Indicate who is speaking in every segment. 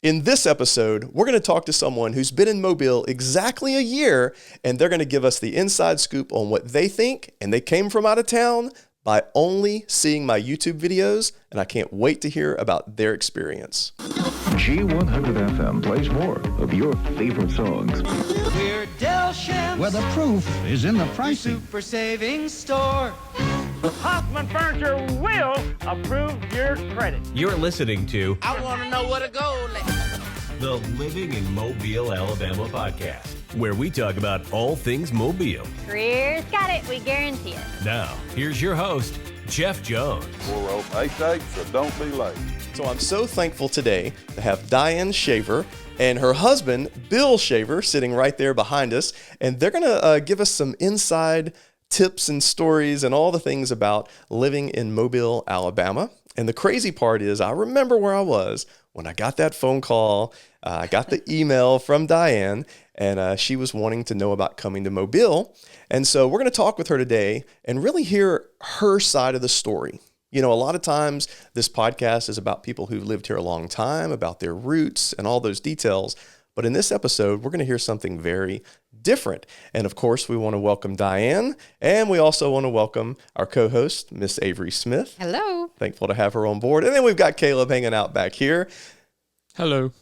Speaker 1: In this episode, we're going to talk to someone who's been in Mobile exactly a year, and they're going to give us the inside scoop on what they think, and they came from out of town by only seeing my YouTube videos, and I can't wait to hear about their experience.
Speaker 2: G100 FM plays more of your favorite songs.
Speaker 3: We're Del Shams,
Speaker 4: Where the proof is in the pricing.
Speaker 3: Super Savings Store.
Speaker 5: Hoffman Furniture will approve your credit.
Speaker 6: You're listening to
Speaker 7: I want to know where to go.
Speaker 6: the Living in Mobile, Alabama podcast, where we talk about all things Mobile.
Speaker 8: Greer's got it, we guarantee it.
Speaker 6: Now, here's your host, Jeff Jones.
Speaker 9: 4088, so don't be late.
Speaker 1: So I'm so thankful today to have Diane Shaver and her husband, Bill Shaver, sitting right there behind us, and they're going to give us some inside tips and stories and all the things about living in Mobile, Alabama. And the crazy part is I remember where I was when I got that phone call. I got the email from Diane, and she was wanting to know about coming to Mobile. And so we're going to talk with her today and really hear her side of the story. You know, a lot of times this podcast is about people who've lived here a long time, about their roots and all those details. But in this episode, we're going to hear something very different. And of course, we want to welcome Diane, and we also want to welcome our co-host, Miss Avery Smith.
Speaker 10: Hello.
Speaker 1: Thankful to have her on board. And then we've got Caleb hanging out back here.
Speaker 11: Hello.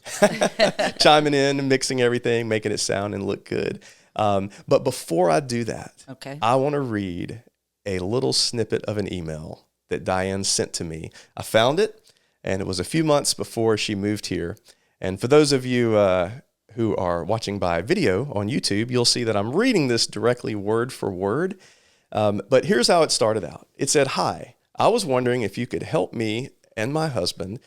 Speaker 1: Chiming in and mixing everything, making it sound and look good. But before I do that, I want to read a little snippet of an email that Diane sent to me. I found it, and it was a few months before she moved here. And for those of you who are watching by video on YouTube, you'll see that I'm reading this directly word for word. But here's how it started out. It said, "Hi, I was wondering if you could help me and my husband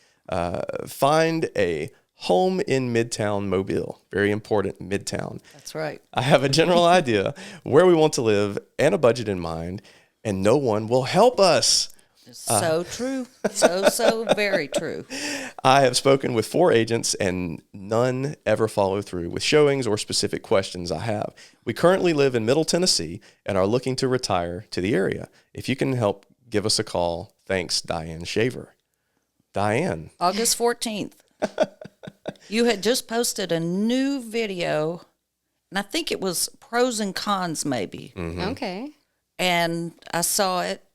Speaker 1: find a home in Midtown Mobile." Very important, Midtown.
Speaker 10: That's right.
Speaker 1: "I have a general idea where we want to live and a budget in mind, and no one will help us."
Speaker 10: So true. So very true.
Speaker 1: "I have spoken with 4 agents and none ever follow through with showings or specific questions I have. We currently live in Middle Tennessee and are looking to retire to the area. If you can help, give us a call. Thanks, Diane Shaver." Diane.
Speaker 10: August 14th. You had just posted a new video, and I think it was pros and cons maybe.
Speaker 1: Mm-hmm.
Speaker 10: Okay. And I saw it,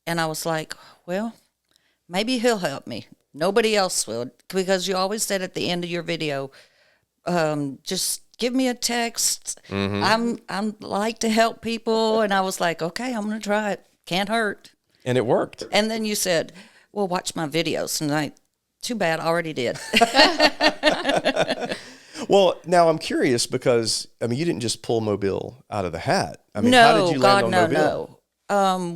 Speaker 10: and I was like, well, maybe he'll help me. Nobody else will, because you always said at the end of your video, just give me a text.
Speaker 1: Mm-hmm.
Speaker 10: I'm like to help people, and I was like, okay, I'm going to try it. Can't hurt.
Speaker 1: And it worked.
Speaker 10: And then you said, well, watch my videos. And I, too bad, I already did.
Speaker 1: Well, now I'm curious because, I mean, you didn't just pull Mobile out of the hat. I mean,
Speaker 10: no,
Speaker 1: how did you land on Mobile?
Speaker 10: No.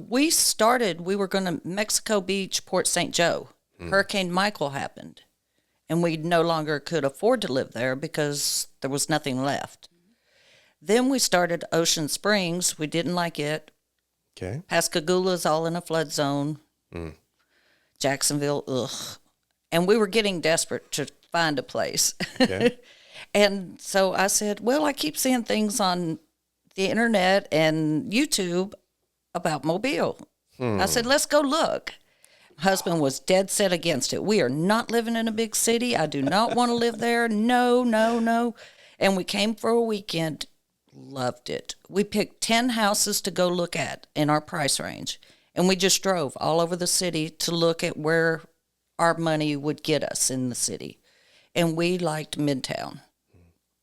Speaker 10: We were going to Mexico Beach, Port St. Joe. Hurricane Michael happened, and we no longer could afford to live there because there was nothing left. Then we started Ocean Springs. We didn't like it.
Speaker 1: Okay.
Speaker 10: Pascagoula's all in a flood zone. Jacksonville, ugh. And we were getting desperate to find a place.
Speaker 1: Okay.
Speaker 10: And so I said, well, I keep seeing things on the internet and YouTube about Mobile. I said, let's go look. Husband was dead set against it. We are not living in a big city. I do not want to live there. No, no, no. And we came for a weekend. Loved it. We picked 10 houses to go look at in our price range. And we just drove all over the city to look at where our money would get us in the city. And we liked Midtown.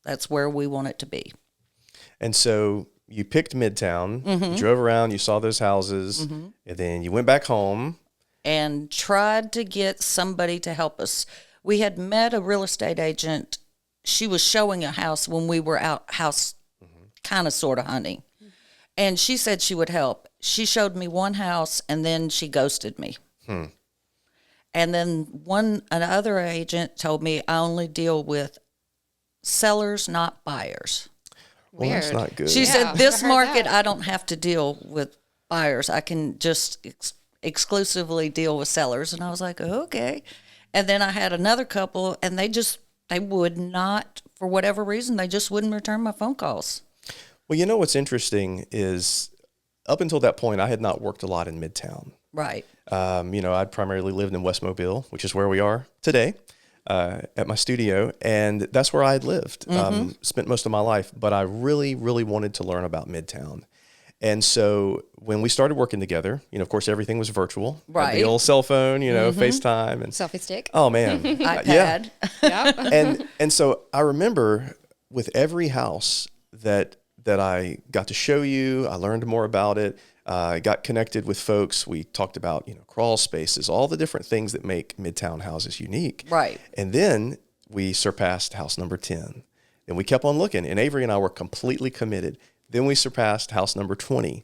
Speaker 10: That's where we want it to be.
Speaker 1: And so you picked Midtown, you drove around, you saw those houses, and then you went back home.
Speaker 10: And tried to get somebody to help us. We had met a real estate agent. She was showing a house when we were out house kind of sort of hunting. And she said she would help. She showed me one house, and then she ghosted me. And then another agent told me I only deal with sellers, not buyers.
Speaker 1: Well, that's not good.
Speaker 10: She said, this market, I don't have to deal with buyers. I can just exclusively deal with sellers. And I was like, okay. And then I had another couple, and they would not, for whatever reason, they just wouldn't return my phone calls.
Speaker 1: Well, you know what's interesting is up until that point, I had not worked a lot in Midtown.
Speaker 10: Right.
Speaker 1: I'd primarily lived in West Mobile, which is where we are today. at my studio, and that's where I had lived, spent most of my life. But I really, really wanted to learn about Midtown. And so when we started working together, of course, everything was virtual. Had the old cell phone, FaceTime and
Speaker 7: selfie stick.
Speaker 1: Oh man,
Speaker 10: iPad.
Speaker 1: Yeah. And so I remember with every house that I got to show you, I learned more about it. I got connected with folks. We talked about crawl spaces, all the different things that make Midtown houses unique.
Speaker 10: Right.
Speaker 1: And then we surpassed house number 10. And we kept on looking, and Avery and I were completely committed. Then we surpassed house number 20.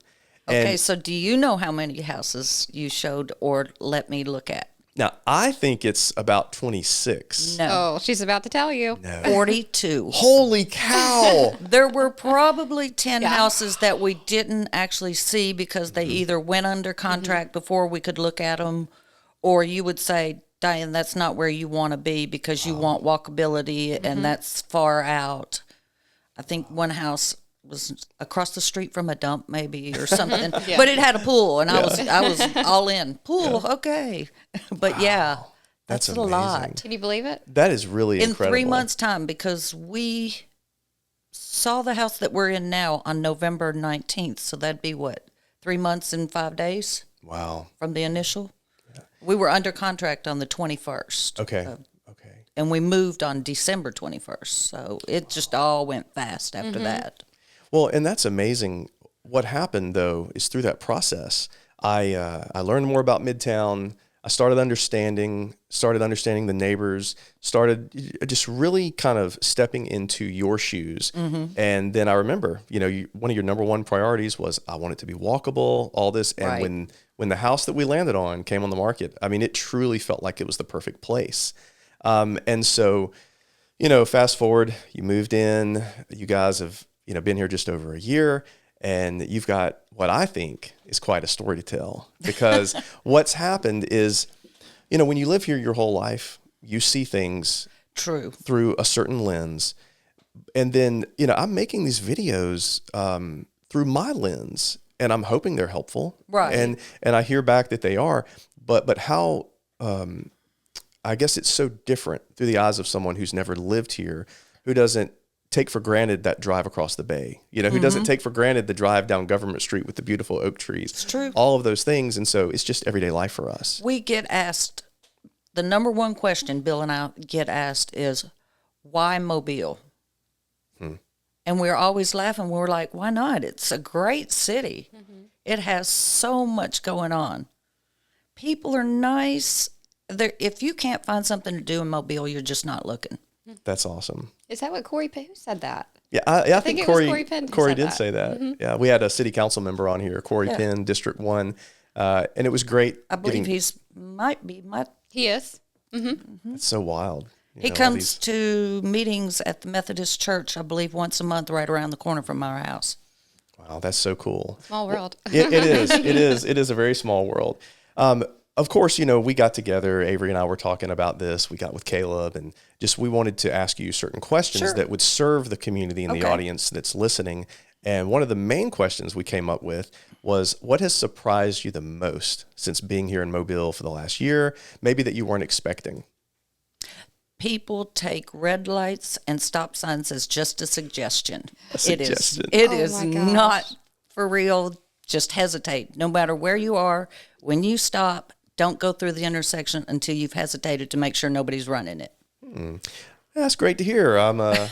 Speaker 10: Okay, so do you know how many houses you showed or let me look at?
Speaker 1: Now, I think it's about 26.
Speaker 10: No.
Speaker 7: Oh, she's about to tell you.
Speaker 1: No.
Speaker 10: 42.
Speaker 1: Holy cow.
Speaker 10: There were probably 10 houses that we didn't actually see because they either went under contract before we could look at them, or you would say, Diane, that's not where you want to be because you want walkability and that's far out. I think one house was across the street from a dump maybe or something, but it had a pool and I was all in. Pool, okay. But that's a
Speaker 1: amazing.
Speaker 10: lot.
Speaker 7: Can you believe it?
Speaker 1: That is really incredible.
Speaker 10: In 3 months' time, because we saw the house that we're in now on November 19th. So that'd be what, 3 months and 5 days?
Speaker 1: Wow.
Speaker 10: From the initial? Yeah. We were under contract on the 21st.
Speaker 1: Okay.
Speaker 10: And we moved on December 21st. So it just all went fast after that.
Speaker 1: Well, and that's amazing. What happened, though, is through that process, I learned more about Midtown. I started understanding the neighbors, started just really kind of stepping into your shoes. And then I remember, one of your number one priorities was I want it to be walkable, all this. And when the house that we landed on came on the market, I mean, it truly felt like it was the perfect place. And so, fast forward, you moved in, you guys have, been here just over a year, and you've got what I think is quite a story to tell, because what's happened is, when you live here your whole life, you see things through a certain lens. And then, I'm making these videos through my lens, and I'm hoping they're helpful.
Speaker 10: Right.
Speaker 1: And I hear back that they are, but how, I guess it's so different through the eyes of someone who's never lived here, who doesn't take for granted that drive across the bay, who doesn't take for granted the drive down Government Street with the beautiful oak trees.
Speaker 10: It's true.
Speaker 1: All of those things. And so it's just everyday life for us.
Speaker 10: We get asked, the number one question Bill and I get asked is, why Mobile? And we're always laughing. We're like, why not? It's a great city. It has so much going on. People are nice. If you can't find something to do in Mobile, you're just not looking.
Speaker 1: That's awesome.
Speaker 7: Is that what Corey Who said that?
Speaker 1: Yeah, I think Corey
Speaker 7: Penn
Speaker 1: Corey did say that. Yeah, we had a city council member on here, Corey Penn, District 1, and it was great.
Speaker 10: I believe might be.
Speaker 7: He is.
Speaker 1: It's so wild.
Speaker 10: He comes to meetings at the Methodist Church, I believe, once a month, right around the corner from our house.
Speaker 1: Wow, that's so cool.
Speaker 7: Small world.
Speaker 1: It is. It is a very small world. Of course, we got together, Avery and I were talking about this. We got with Caleb, and we wanted to ask you certain questions that would serve the community and the audience that's listening. And one of the main questions we came up with was, what has surprised you the most since being here in Mobile for the last year, maybe that you weren't expecting?
Speaker 10: People take red lights and stop signs as just a suggestion. It is not for real. Just hesitate. No matter where you are, when you stop, don't go through the intersection until you've hesitated to make sure nobody's running it.
Speaker 1: That's great to hear. I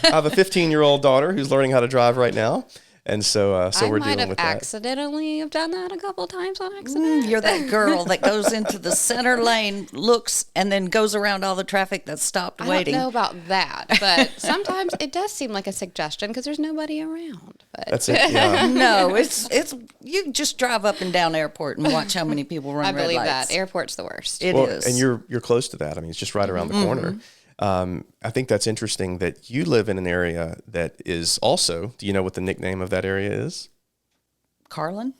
Speaker 1: have a 15-year-old daughter who's learning how to drive right now. And so we're dealing with that.
Speaker 7: I might have accidentally have done that a couple times on accident.
Speaker 10: You're that girl that goes into the center lane, looks, and then goes around all the traffic that's stopped waiting.
Speaker 7: I don't know about that, but sometimes it does seem like a suggestion because there's nobody around. But
Speaker 1: that's it. Yeah.
Speaker 10: No, it's you just drive up and down Airport and watch how many people run red lights.
Speaker 7: I believe that Airport's the worst.
Speaker 10: It is,
Speaker 1: and you're close to that. I mean, it's just right around the corner. I think that's interesting that you live in an area that is also. Do you know what the nickname of that area is?
Speaker 10: Carlin.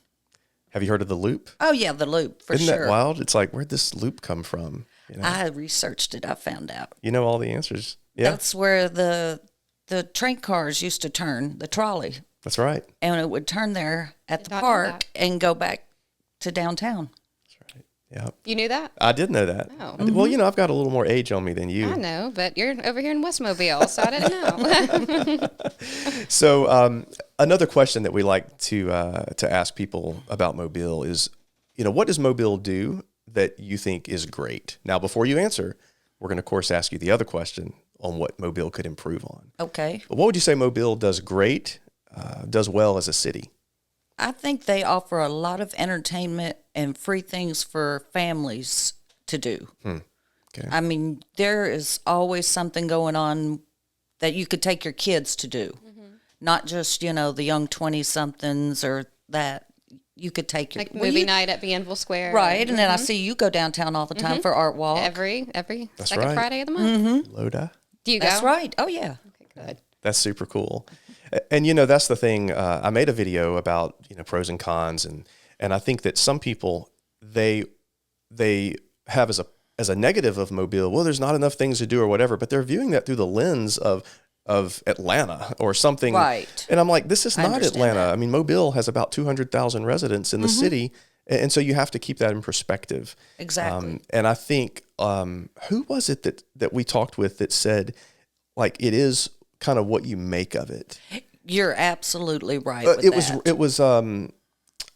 Speaker 1: Have you heard of the Loop?
Speaker 10: Oh yeah, the Loop for
Speaker 1: Isn't
Speaker 10: sure.
Speaker 1: That wild? It's like, where'd this loop come from?
Speaker 10: I researched it. I found out.
Speaker 1: You know all the answers. Yeah,
Speaker 10: that's where the train cars used to turn, the trolley.
Speaker 1: That's right.
Speaker 10: And it would turn there at the park and go back to downtown.
Speaker 1: That's right. Yeah.
Speaker 7: You knew that?
Speaker 1: I did know that.
Speaker 7: Oh.
Speaker 1: Well, I've got a little more age on me than you.
Speaker 7: I know, but you're over here in Westmobile, so I didn't know.
Speaker 1: So another question that we like to ask people about Mobile is, what does Mobile do that you think is great? Now, before you answer, we're going to, of course, ask you the other question on what Mobile could improve on.
Speaker 10: Okay.
Speaker 1: But what would you say Mobile does great, does well as a city?
Speaker 10: I think they offer a lot of entertainment and free things for families to do.
Speaker 1: Okay.
Speaker 10: I mean, there is always something going on that you could take your kids to do. Not just, the young 20-somethings or that. You could take your...
Speaker 7: Like movie night at Bienville Square.
Speaker 10: Right, and then I see you go downtown all the time for Art Walk.
Speaker 7: Every
Speaker 1: That's
Speaker 7: second
Speaker 1: right.
Speaker 7: Friday of the month.
Speaker 1: Loda.
Speaker 7: Do you go?
Speaker 10: That's right. Oh, yeah.
Speaker 7: Okay, good.
Speaker 1: That's super cool. And, that's the thing. I made a video about, pros and cons. And I think that some people, they have as a negative of Mobile, well, there's not enough things to do or whatever, but they're viewing that through the lens of Atlanta or something.
Speaker 10: Right.
Speaker 1: And I'm like, this is
Speaker 10: I
Speaker 1: not
Speaker 10: understand
Speaker 1: Atlanta.
Speaker 10: that.
Speaker 1: I mean, Mobile has about 200,000 residents in the city. And so you have to keep that in perspective.
Speaker 10: Exactly.
Speaker 1: And I think, who was it that we talked with that said, like, it is kind of what you make of it?
Speaker 10: You're absolutely right with that.
Speaker 1: It was
Speaker 7: The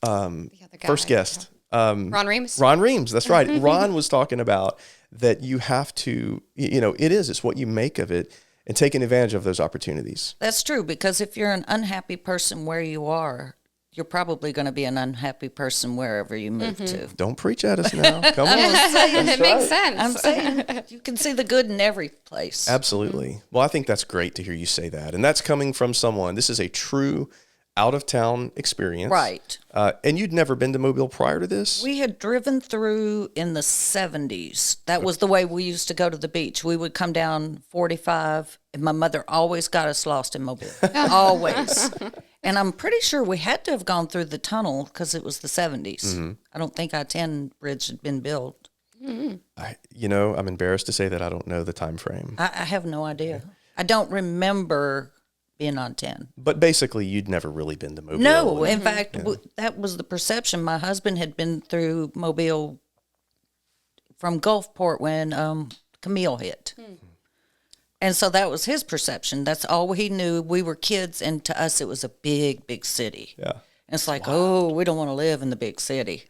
Speaker 7: other guy.
Speaker 1: first guest.
Speaker 7: Ron Reams.
Speaker 1: Ron Reams, that's right. Ron was talking about that you have to, it's what you make of it and taking advantage of those opportunities.
Speaker 10: That's true, because if you're an unhappy person where you are, you're probably going to be an unhappy person wherever you move to.
Speaker 1: Don't preach at us now. Come on.
Speaker 7: It makes sense.
Speaker 10: I'm saying you can see the good in every place.
Speaker 1: Absolutely. Well, I think that's great to hear you say that. And that's coming from someone, this is a true out-of-town experience.
Speaker 10: Right.
Speaker 1: And you'd never been to Mobile prior to this?
Speaker 10: We had driven through in the 70s. That was the way we used to go to the beach. We would come down 45, and my mother always got us lost in Mobile. Always. And I'm pretty sure we had to have gone through the tunnel because it was the 70s. I don't think I-10 bridge had been built.
Speaker 1: I'm embarrassed to say that I don't know the time frame.
Speaker 10: I have no idea. I don't remember being on 10.
Speaker 1: But basically, you'd never really been to Mobile.
Speaker 10: No, in fact, that was the perception. My husband had been through Mobile from Gulfport when Camille hit. And so that was his perception. That's all he knew. We were kids, and to us, it was a big, big city.
Speaker 1: Yeah.
Speaker 10: And it's like, oh, we don't want to live in the big city.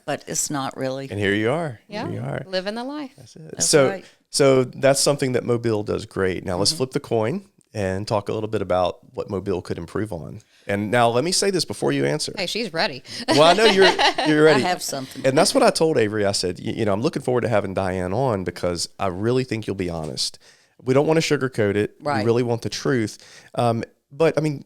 Speaker 10: But it's not really.
Speaker 1: And here you are.
Speaker 7: Yeah.
Speaker 1: Here you are.
Speaker 7: Living the life.
Speaker 1: That's it.
Speaker 10: That's
Speaker 1: so,
Speaker 10: right.
Speaker 1: so that's something that Mobile does great. Now let's flip the coin and talk a little bit about what Mobile could improve on. And now let me say this before you answer.
Speaker 7: Hey, she's ready.
Speaker 1: Well, I know you're ready.
Speaker 10: I have something.
Speaker 1: And that's what I told Avery. I said, I'm looking forward to having Diane on because I really think you'll be honest. We don't want to sugarcoat it.
Speaker 10: Right.
Speaker 1: We really want the truth. But I mean,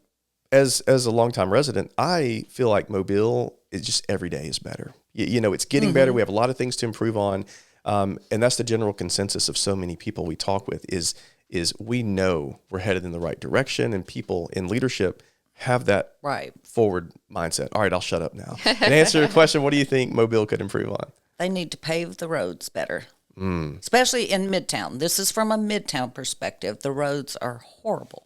Speaker 1: as a longtime resident, I feel like Mobile is just every day is better. It's getting better. We have a lot of things to improve on. And that's the general consensus of so many people we talk with is we know we're headed in the right direction, and people in leadership have that forward mindset. All right, I'll shut up now. And answer your question, what do you think Mobile could improve on?
Speaker 10: They need to pave the roads better, especially in Midtown. This is from a Midtown perspective. The roads are horrible.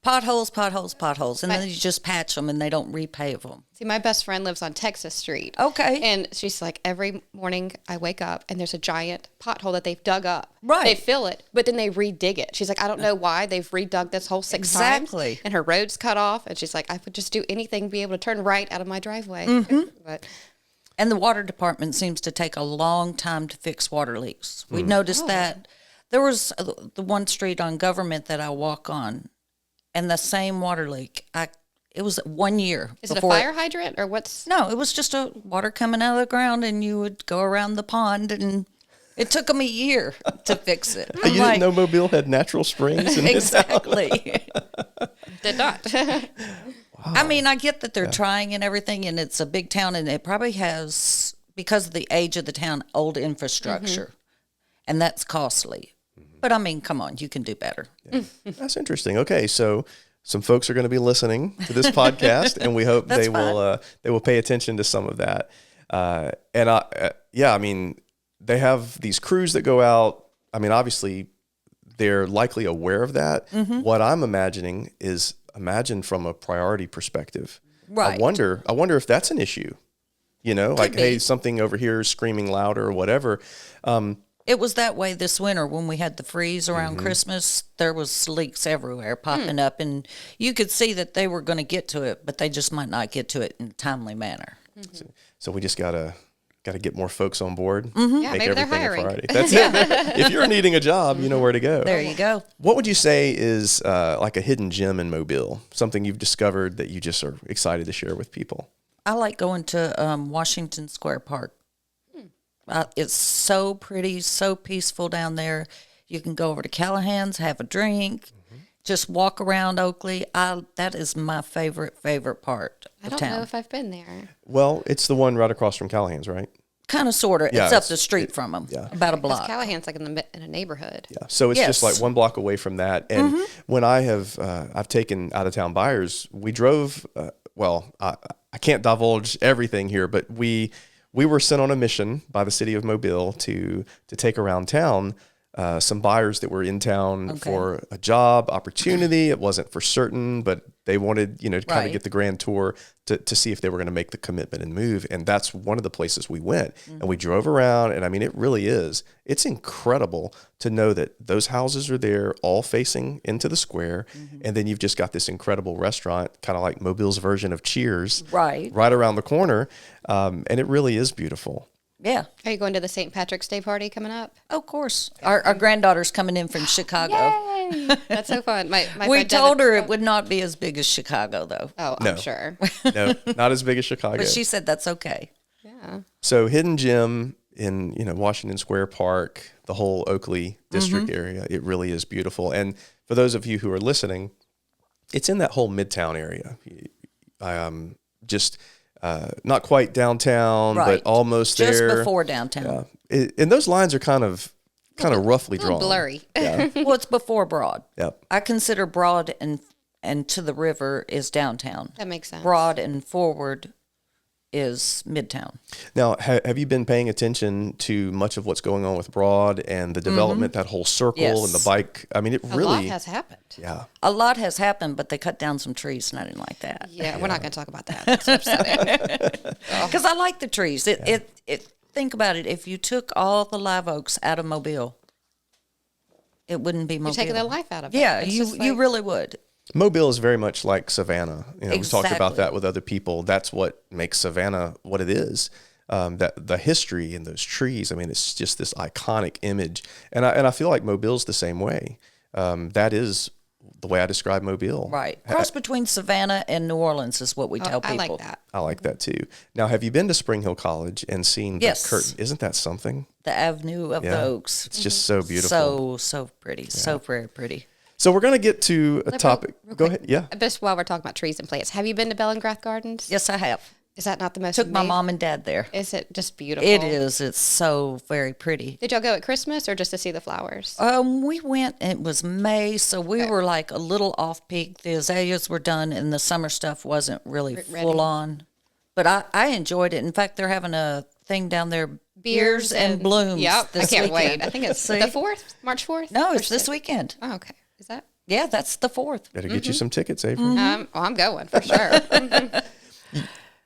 Speaker 10: Potholes, and then you just patch them and they don't repave them.
Speaker 7: See, my best friend lives on Texas Street.
Speaker 10: Okay.
Speaker 7: And she's like, every morning I wake up and there's a giant pothole that they've dug up.
Speaker 10: Right.
Speaker 7: They fill it, but then they redig it. She's like, I don't know why they've redug this whole 6 times.
Speaker 10: Exactly.
Speaker 7: And her road's cut off. And she's like, I would just do anything to be able to turn right out of my driveway. But
Speaker 10: And the water department seems to take a long time to fix water leaks. We noticed that. There was the one street on Government that I walk on, and the same water leak. It was 1 year.
Speaker 7: Is it a fire hydrant or what's?
Speaker 10: No, it was just a water coming out of the ground, and you would go around the pond, and it took them a year to fix it.
Speaker 1: You didn't know Mobile had natural springs?
Speaker 10: Exactly.
Speaker 7: Did not.
Speaker 10: I mean, I get that they're trying and everything, and it's a big town, and it probably has, because of the age of the town, old infrastructure, and that's costly. But I mean, come on, you can do better.
Speaker 1: Yeah. That's interesting. Okay, so some folks are going to be listening to this podcast, and we hope they will pay attention to some of that. I mean, they have these crews that go out. I mean, obviously, they're likely aware of that. What I'm imagining is from a priority perspective.
Speaker 10: Right.
Speaker 1: I wonder if that's an issue. You know, like,
Speaker 10: be.
Speaker 1: hey, something over here is screaming louder or whatever.
Speaker 10: It was that way this winter when we had the freeze around Christmas. There was leaks everywhere popping up, and you could see that they were going to get to it, but they just might not get to it in a timely manner.
Speaker 1: So we just gotta get more folks on board.
Speaker 7: Yeah,
Speaker 1: Make
Speaker 7: maybe they're
Speaker 1: everything a
Speaker 7: hiring.
Speaker 1: priority. That's it. If you're needing a job, you know where to go.
Speaker 10: There you go.
Speaker 1: What would you say is like a hidden gem in Mobile? Something you've discovered that you just are excited to share with people?
Speaker 10: I like going to Washington Square Park. It's so pretty, so peaceful down there. You can go over to Callahan's, have a drink, just walk around Oakley. That is my favorite part
Speaker 7: I
Speaker 10: of
Speaker 7: don't
Speaker 10: town.
Speaker 7: know if I've been there.
Speaker 1: Well, it's the one right across from Callahan's, right?
Speaker 10: Kind of, sort of.
Speaker 1: Yeah,
Speaker 10: it's up
Speaker 1: it's-
Speaker 10: the street from them,
Speaker 1: yeah.
Speaker 10: about a
Speaker 7: Because
Speaker 10: block.
Speaker 7: Callahan's like in a neighborhood.
Speaker 1: Yeah. So it's just
Speaker 10: Yes.
Speaker 1: like one block away from that. And when I've taken out of town buyers, we drove. I can't divulge everything here, but we were sent on a mission by the city of Mobile to take around town some buyers that were in town for a job opportunity. It wasn't for certain, but they wanted, to kind of
Speaker 10: Right.
Speaker 1: get the grand tour to see if they were going to make the commitment and move. And that's one of the places we went. And we drove around, and I mean, it really is. It's incredible to know that those houses are there all facing into the square. And then you've just got this incredible restaurant, kind of like Mobile's version of Cheers,
Speaker 10: Right.
Speaker 1: right around the corner. And it really is beautiful.
Speaker 10: Yeah.
Speaker 7: Are you going to the St. Patrick's Day party coming up?
Speaker 10: Of course. Our granddaughter's coming in from Chicago.
Speaker 7: Yay! That's so fun. My
Speaker 10: We
Speaker 7: friend
Speaker 10: told her
Speaker 7: Devin-
Speaker 10: it would not be as big as Chicago, though.
Speaker 7: Oh,
Speaker 1: No.
Speaker 7: I'm sure.
Speaker 1: No, not as big as Chicago.
Speaker 10: But she said that's okay.
Speaker 7: Yeah.
Speaker 1: So hidden gem in Washington Square Park, the whole Oakley district area. It really is beautiful. And for those of you who are listening, it's in that whole Midtown area. Just not quite downtown,
Speaker 10: Right.
Speaker 1: but almost
Speaker 10: Just
Speaker 1: there.
Speaker 10: before downtown.
Speaker 1: And those lines are kind of roughly
Speaker 7: A little
Speaker 1: drawn.
Speaker 7: blurry.
Speaker 1: Yeah.
Speaker 10: Well, it's before Broad.
Speaker 1: Yep.
Speaker 10: I consider Broad and to the river is downtown.
Speaker 7: That makes sense.
Speaker 10: Broad and forward is Midtown.
Speaker 1: Now, have you been paying attention to much of what's going on with Broad and the development, that whole circle
Speaker 10: Yes.
Speaker 1: and the bike? I mean, it
Speaker 7: A
Speaker 1: really
Speaker 7: lot has happened.
Speaker 1: Yeah.
Speaker 10: A lot has happened, but they cut down some trees, and I didn't like that.
Speaker 7: Yeah, we're not going to talk about that. That's upsetting.
Speaker 10: Because I like the trees. Think about it. If you took all the live oaks out of Mobile, it wouldn't be Mobile.
Speaker 7: You're taking the life out of it.
Speaker 10: Yeah,
Speaker 7: It's
Speaker 10: you
Speaker 7: just
Speaker 10: you
Speaker 7: like-
Speaker 10: really would.
Speaker 1: Mobile is very much like Savannah. We've talked about
Speaker 10: Exactly.
Speaker 1: that with other people. That's what makes Savannah what it is. That the history in those trees. I mean, it's just this iconic image, and I feel like Mobile's the same way. That is the way I describe Mobile.
Speaker 10: Right. Cross between Savannah and New Orleans is what we tell
Speaker 7: I
Speaker 10: people.
Speaker 7: like that.
Speaker 1: I like that too. Now, have you been to Spring Hill College and seen
Speaker 10: Yes.
Speaker 1: the curtain? Isn't that something?
Speaker 10: The Avenue of the Oaks.
Speaker 1: It's just so beautiful.
Speaker 10: So pretty. So very pretty.
Speaker 1: So we're going to get to a topic. Go ahead. Yeah.
Speaker 7: Just while we're talking about trees and plants, have you been to Bellingrath Gardens?
Speaker 10: Yes, I have.
Speaker 7: Is that not the most
Speaker 10: Took my
Speaker 7: amazing-
Speaker 10: mom and dad there.
Speaker 7: Is it just beautiful?
Speaker 10: It is. It's so very pretty.
Speaker 7: Did y'all go at Christmas or just to see the flowers?
Speaker 10: We went, it was May, so we were like a little off peak. The azaleas were done and the summer stuff wasn't really
Speaker 7: Ready.
Speaker 10: full on. But I enjoyed it. In fact, they're having a thing down there, Beers and Blooms.
Speaker 7: Yep, I
Speaker 10: this
Speaker 7: can't
Speaker 10: weekend.
Speaker 7: wait. I think it's
Speaker 10: See?
Speaker 7: the 4th, March 4th?
Speaker 10: No,
Speaker 7: Or
Speaker 10: it's this
Speaker 7: 6th?
Speaker 10: weekend.
Speaker 7: Oh, okay. Is that?
Speaker 10: Yeah, that's the 4th.
Speaker 1: Better get you some tickets, Avery.
Speaker 7: I'm going for sure.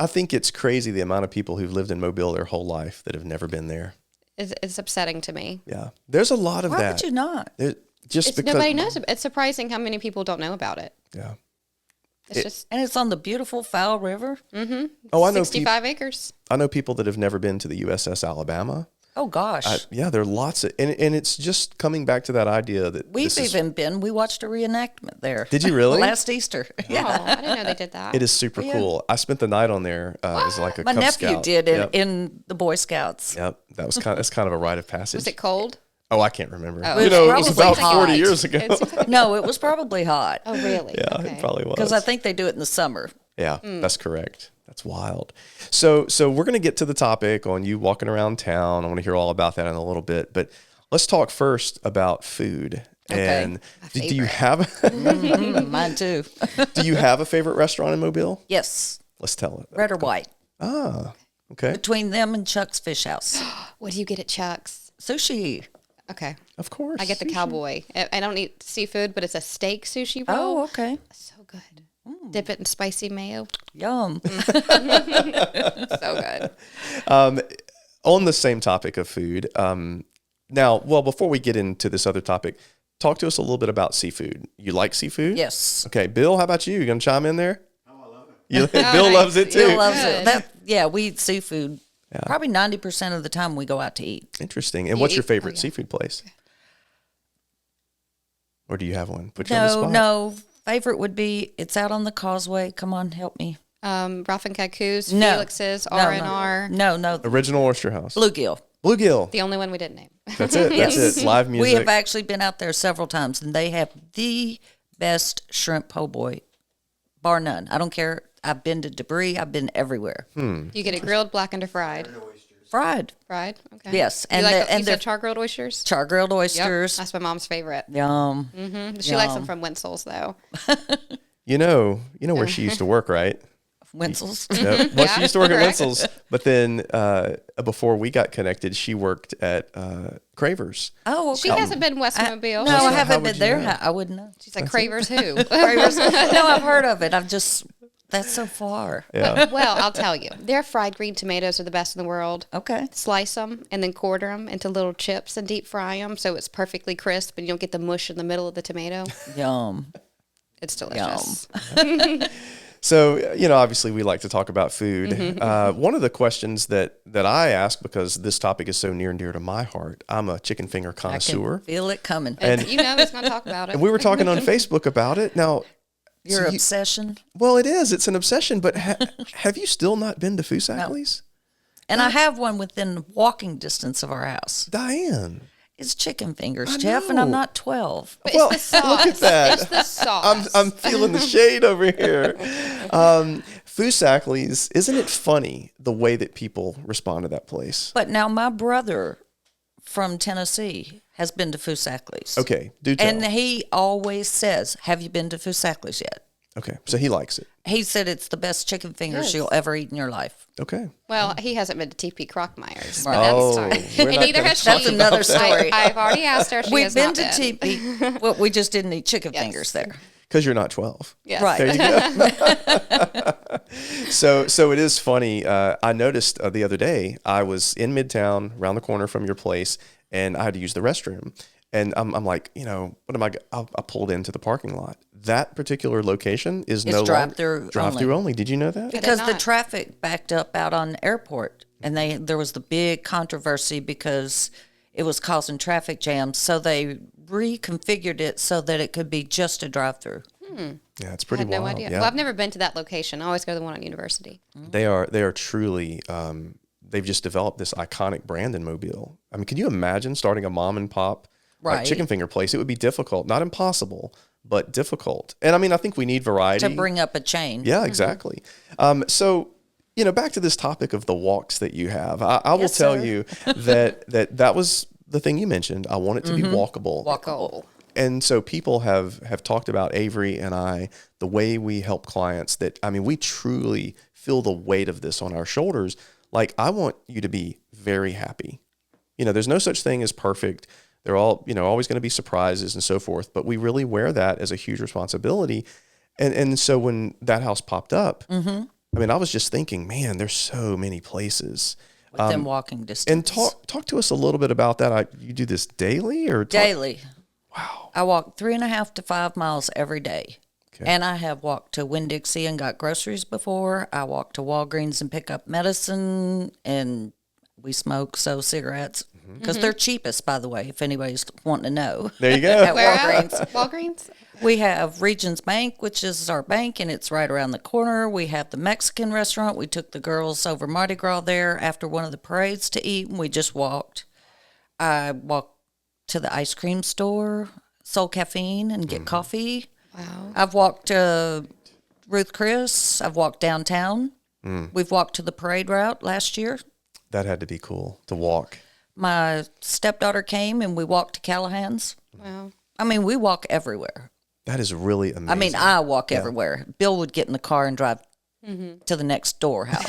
Speaker 1: I think it's crazy the amount of people who've lived in Mobile their whole life that have never been there.
Speaker 7: It's upsetting to me.
Speaker 1: Yeah. There's a lot of
Speaker 10: Why
Speaker 1: that.
Speaker 10: would you not?
Speaker 1: Just because
Speaker 7: Nobody knows. It's surprising how many people don't know about it.
Speaker 1: Yeah.
Speaker 7: It's just
Speaker 10: And it's on the beautiful Fowl River.
Speaker 1: Oh, I know
Speaker 7: 65 acres.
Speaker 1: I know people that have never been to the USS Alabama.
Speaker 10: Oh, gosh.
Speaker 1: Yeah, there are lots of, and it's just coming back to that idea that
Speaker 10: We've
Speaker 1: this is,
Speaker 10: even been. We watched a reenactment there.
Speaker 1: Did you really?
Speaker 10: Last Easter. Yeah.
Speaker 7: Oh, I didn't know they did that.
Speaker 1: it is super cool. I spent the night on there as like a
Speaker 10: My
Speaker 1: Cub
Speaker 10: nephew
Speaker 1: Scout.
Speaker 10: did
Speaker 1: Yep.
Speaker 10: in the Boy Scouts.
Speaker 1: Yep, that's kind of a rite of passage.
Speaker 7: Was it cold?
Speaker 1: Oh, I can't remember.
Speaker 7: Oh,
Speaker 1: You
Speaker 10: It
Speaker 1: know,
Speaker 10: was
Speaker 1: it was
Speaker 10: probably
Speaker 1: about 40
Speaker 10: hot.
Speaker 1: years ago.
Speaker 7: It seems like-
Speaker 10: No, it was probably hot.
Speaker 7: oh, really?
Speaker 1: Yeah,
Speaker 7: Okay.
Speaker 1: it probably was.
Speaker 10: Because I think they do it in the summer.
Speaker 1: Yeah, that's correct. That's wild. So we're going to get to the topic on you walking around town. I want to hear all about that in a little bit, but let's talk first about food.
Speaker 10: Okay.
Speaker 1: And
Speaker 7: My
Speaker 1: do you
Speaker 7: favorite.
Speaker 1: have
Speaker 10: Mine too.
Speaker 1: do you have a favorite restaurant in Mobile?
Speaker 10: Yes.
Speaker 1: Let's tell it.
Speaker 10: Red or white.
Speaker 1: Ah, okay.
Speaker 10: Between them and Chuck's Fish House.
Speaker 7: What do you get at Chuck's?
Speaker 10: Sushi.
Speaker 7: Okay.
Speaker 1: Of course.
Speaker 7: I get the cowboy. I don't eat seafood, but it's a steak sushi roll.
Speaker 10: Oh, okay.
Speaker 7: So good. Dip it in spicy mayo.
Speaker 10: Yum.
Speaker 7: So good.
Speaker 1: On the same topic of food, before we get into this other topic, talk to us a little bit about seafood. You like seafood?
Speaker 10: Yes.
Speaker 1: Okay, Bill, how about you? You gonna chime in there? Oh, I love it. Bill loves it too.
Speaker 10: Bill loves it. We eat seafood. Yeah. Probably 90% of the time we go out to eat.
Speaker 1: Interesting. And what's your favorite seafood place? Or do you have one? Put you on the spot.
Speaker 10: No. Favorite would be, it's out on the causeway. Come on, help me.
Speaker 7: Ralph and Kaku's, Felix's, R&R.
Speaker 10: No.
Speaker 1: Original Oyster House.
Speaker 10: Bluegill.
Speaker 7: The only one we didn't name.
Speaker 1: That's it. That's it. Live music.
Speaker 10: We have actually been out there several times, and they have the best shrimp po' boy, bar none. I don't care. I've been to Debris. I've been everywhere.
Speaker 7: You get it grilled, blackened, or fried?
Speaker 10: Fried.
Speaker 7: Fried? Okay.
Speaker 10: Yes.
Speaker 7: And you said char-grilled oysters?
Speaker 10: Char-grilled oysters.
Speaker 7: Yep. That's my mom's favorite.
Speaker 10: Yum.
Speaker 7: Mm-hmm. She likes them from Wenzel's, though.
Speaker 1: You know where she used to work, right?
Speaker 10: Wenzel's.
Speaker 1: Yep. Well, she used to work at Wenzel's, but then before we got connected, she worked at Craver's.
Speaker 10: Oh, okay.
Speaker 7: She hasn't been West Mobile.
Speaker 10: No, I haven't been there. I wouldn't know.
Speaker 7: She's like, Craver's who?
Speaker 10: Craver's. No, I've heard of it. That's so far.
Speaker 1: Yeah.
Speaker 7: Well, I'll tell you. Their fried green tomatoes are the best in the world.
Speaker 10: Okay.
Speaker 7: Slice them and then quarter them into little chips and deep fry them so it's perfectly crisp and you don't get the mush in the middle of the tomato.
Speaker 10: Yum.
Speaker 7: It's delicious.
Speaker 1: Yum. So, obviously we like to talk about food.
Speaker 7: Mm-hmm.
Speaker 1: One of the questions that I ask, because this topic is so near and dear to my heart, I'm a chicken finger connoisseur.
Speaker 10: I can feel it coming.
Speaker 7: And he's going to talk about it.
Speaker 1: And we were talking on Facebook about it. Now,
Speaker 10: Your obsession?
Speaker 1: Well, it is. It's an obsession. But have you still not been to Foosackly's?
Speaker 10: No. And I have one within walking distance of our house.
Speaker 1: Diane.
Speaker 10: It's chicken fingers, Jeff, and I'm not 12.
Speaker 7: But it's the sauce.
Speaker 1: Look at that.
Speaker 7: It's the sauce.
Speaker 1: I'm feeling the shade over here. Foosackly's, isn't it funny the way that people respond to that place?
Speaker 10: But now my brother from Tennessee has been to Foosackly's.
Speaker 1: Okay, do tell.
Speaker 10: And he always says, have you been to Foosackly's yet?
Speaker 1: Okay, so he likes it.
Speaker 10: He said it's the best chicken fingers you'll ever eat in your life.
Speaker 1: Okay.
Speaker 7: Well, he hasn't been to TP Crockmeyer's.
Speaker 10: Right.
Speaker 1: Oh,
Speaker 7: and neither has she.
Speaker 10: That's another story.
Speaker 7: I've already asked her.
Speaker 10: We've been to TP. Well, we just didn't eat chicken fingers there.
Speaker 1: Because you're not 12.
Speaker 7: Yes.
Speaker 10: Right.
Speaker 1: There you go. So it is funny. I noticed the other day, I was in Midtown, around the corner from your place, and I had to use the restroom. And I'm like, what am I? I pulled into the parking lot. That particular location is no longer drive-through only. Did you know that?
Speaker 10: Because the traffic backed up out on Airport, and there was the big controversy because it was causing traffic jams. So they reconfigured it so that it could be just a drive-through.
Speaker 1: Yeah, it's pretty wild.
Speaker 7: I had no idea.
Speaker 1: Yeah.
Speaker 7: Well, I've never been to that location. I always go to the one on University.
Speaker 1: They are truly. They've just developed this iconic brand in Mobile. I mean, can you imagine starting a mom and pop like chicken finger place? It would be difficult, not impossible, but difficult. And I mean, I think we need variety
Speaker 10: to bring up a chain.
Speaker 1: Yeah, exactly. So, back to this topic of the walks that you have. I will tell you that was the thing you mentioned. I want it to be walkable.
Speaker 10: Walkable.
Speaker 1: And so people have talked about Avery and I, the way we help clients, that, I mean, we truly feel the weight of this on our shoulders. Like, I want you to be very happy. There's no such thing as perfect. They're all, always going to be surprises and so forth, but we really wear that as a huge responsibility. And so when that house popped up, I mean, I was just thinking, man, there's so many places.
Speaker 10: Within walking distance.
Speaker 1: And talk to us a little bit about that. You do this daily or?
Speaker 10: Daily.
Speaker 1: Wow.
Speaker 10: I walk 3.5 to 5 miles every day.
Speaker 1: Okay.
Speaker 10: And I have walked to Winn-Dixie and got groceries before. I walk to Walgreens and pick up medicine, and we smoke, cigarettes. Because they're cheapest, by the way, if anybody's wanting to know.
Speaker 1: There you go.
Speaker 10: At
Speaker 7: Where
Speaker 10: Walgreens.
Speaker 7: at? Walgreens?
Speaker 10: We have Regions Bank, which is our bank, and it's right around the corner. We have the Mexican restaurant. We took the girls over Mardi Gras there after one of the parades to eat, and we just walked. I walked to the ice cream store, Soul Caffeine, and get coffee.
Speaker 7: Wow.
Speaker 10: I've walked to Ruth Chris. I've walked downtown. We've walked to the parade route last year.
Speaker 1: That had to be cool to walk.
Speaker 10: My stepdaughter came, and we walked to Callahan's.
Speaker 7: Wow.
Speaker 10: I mean, we walk everywhere.
Speaker 1: That is really amazing.
Speaker 10: I mean, I walk everywhere. Bill would get in the car and drive to the next door house.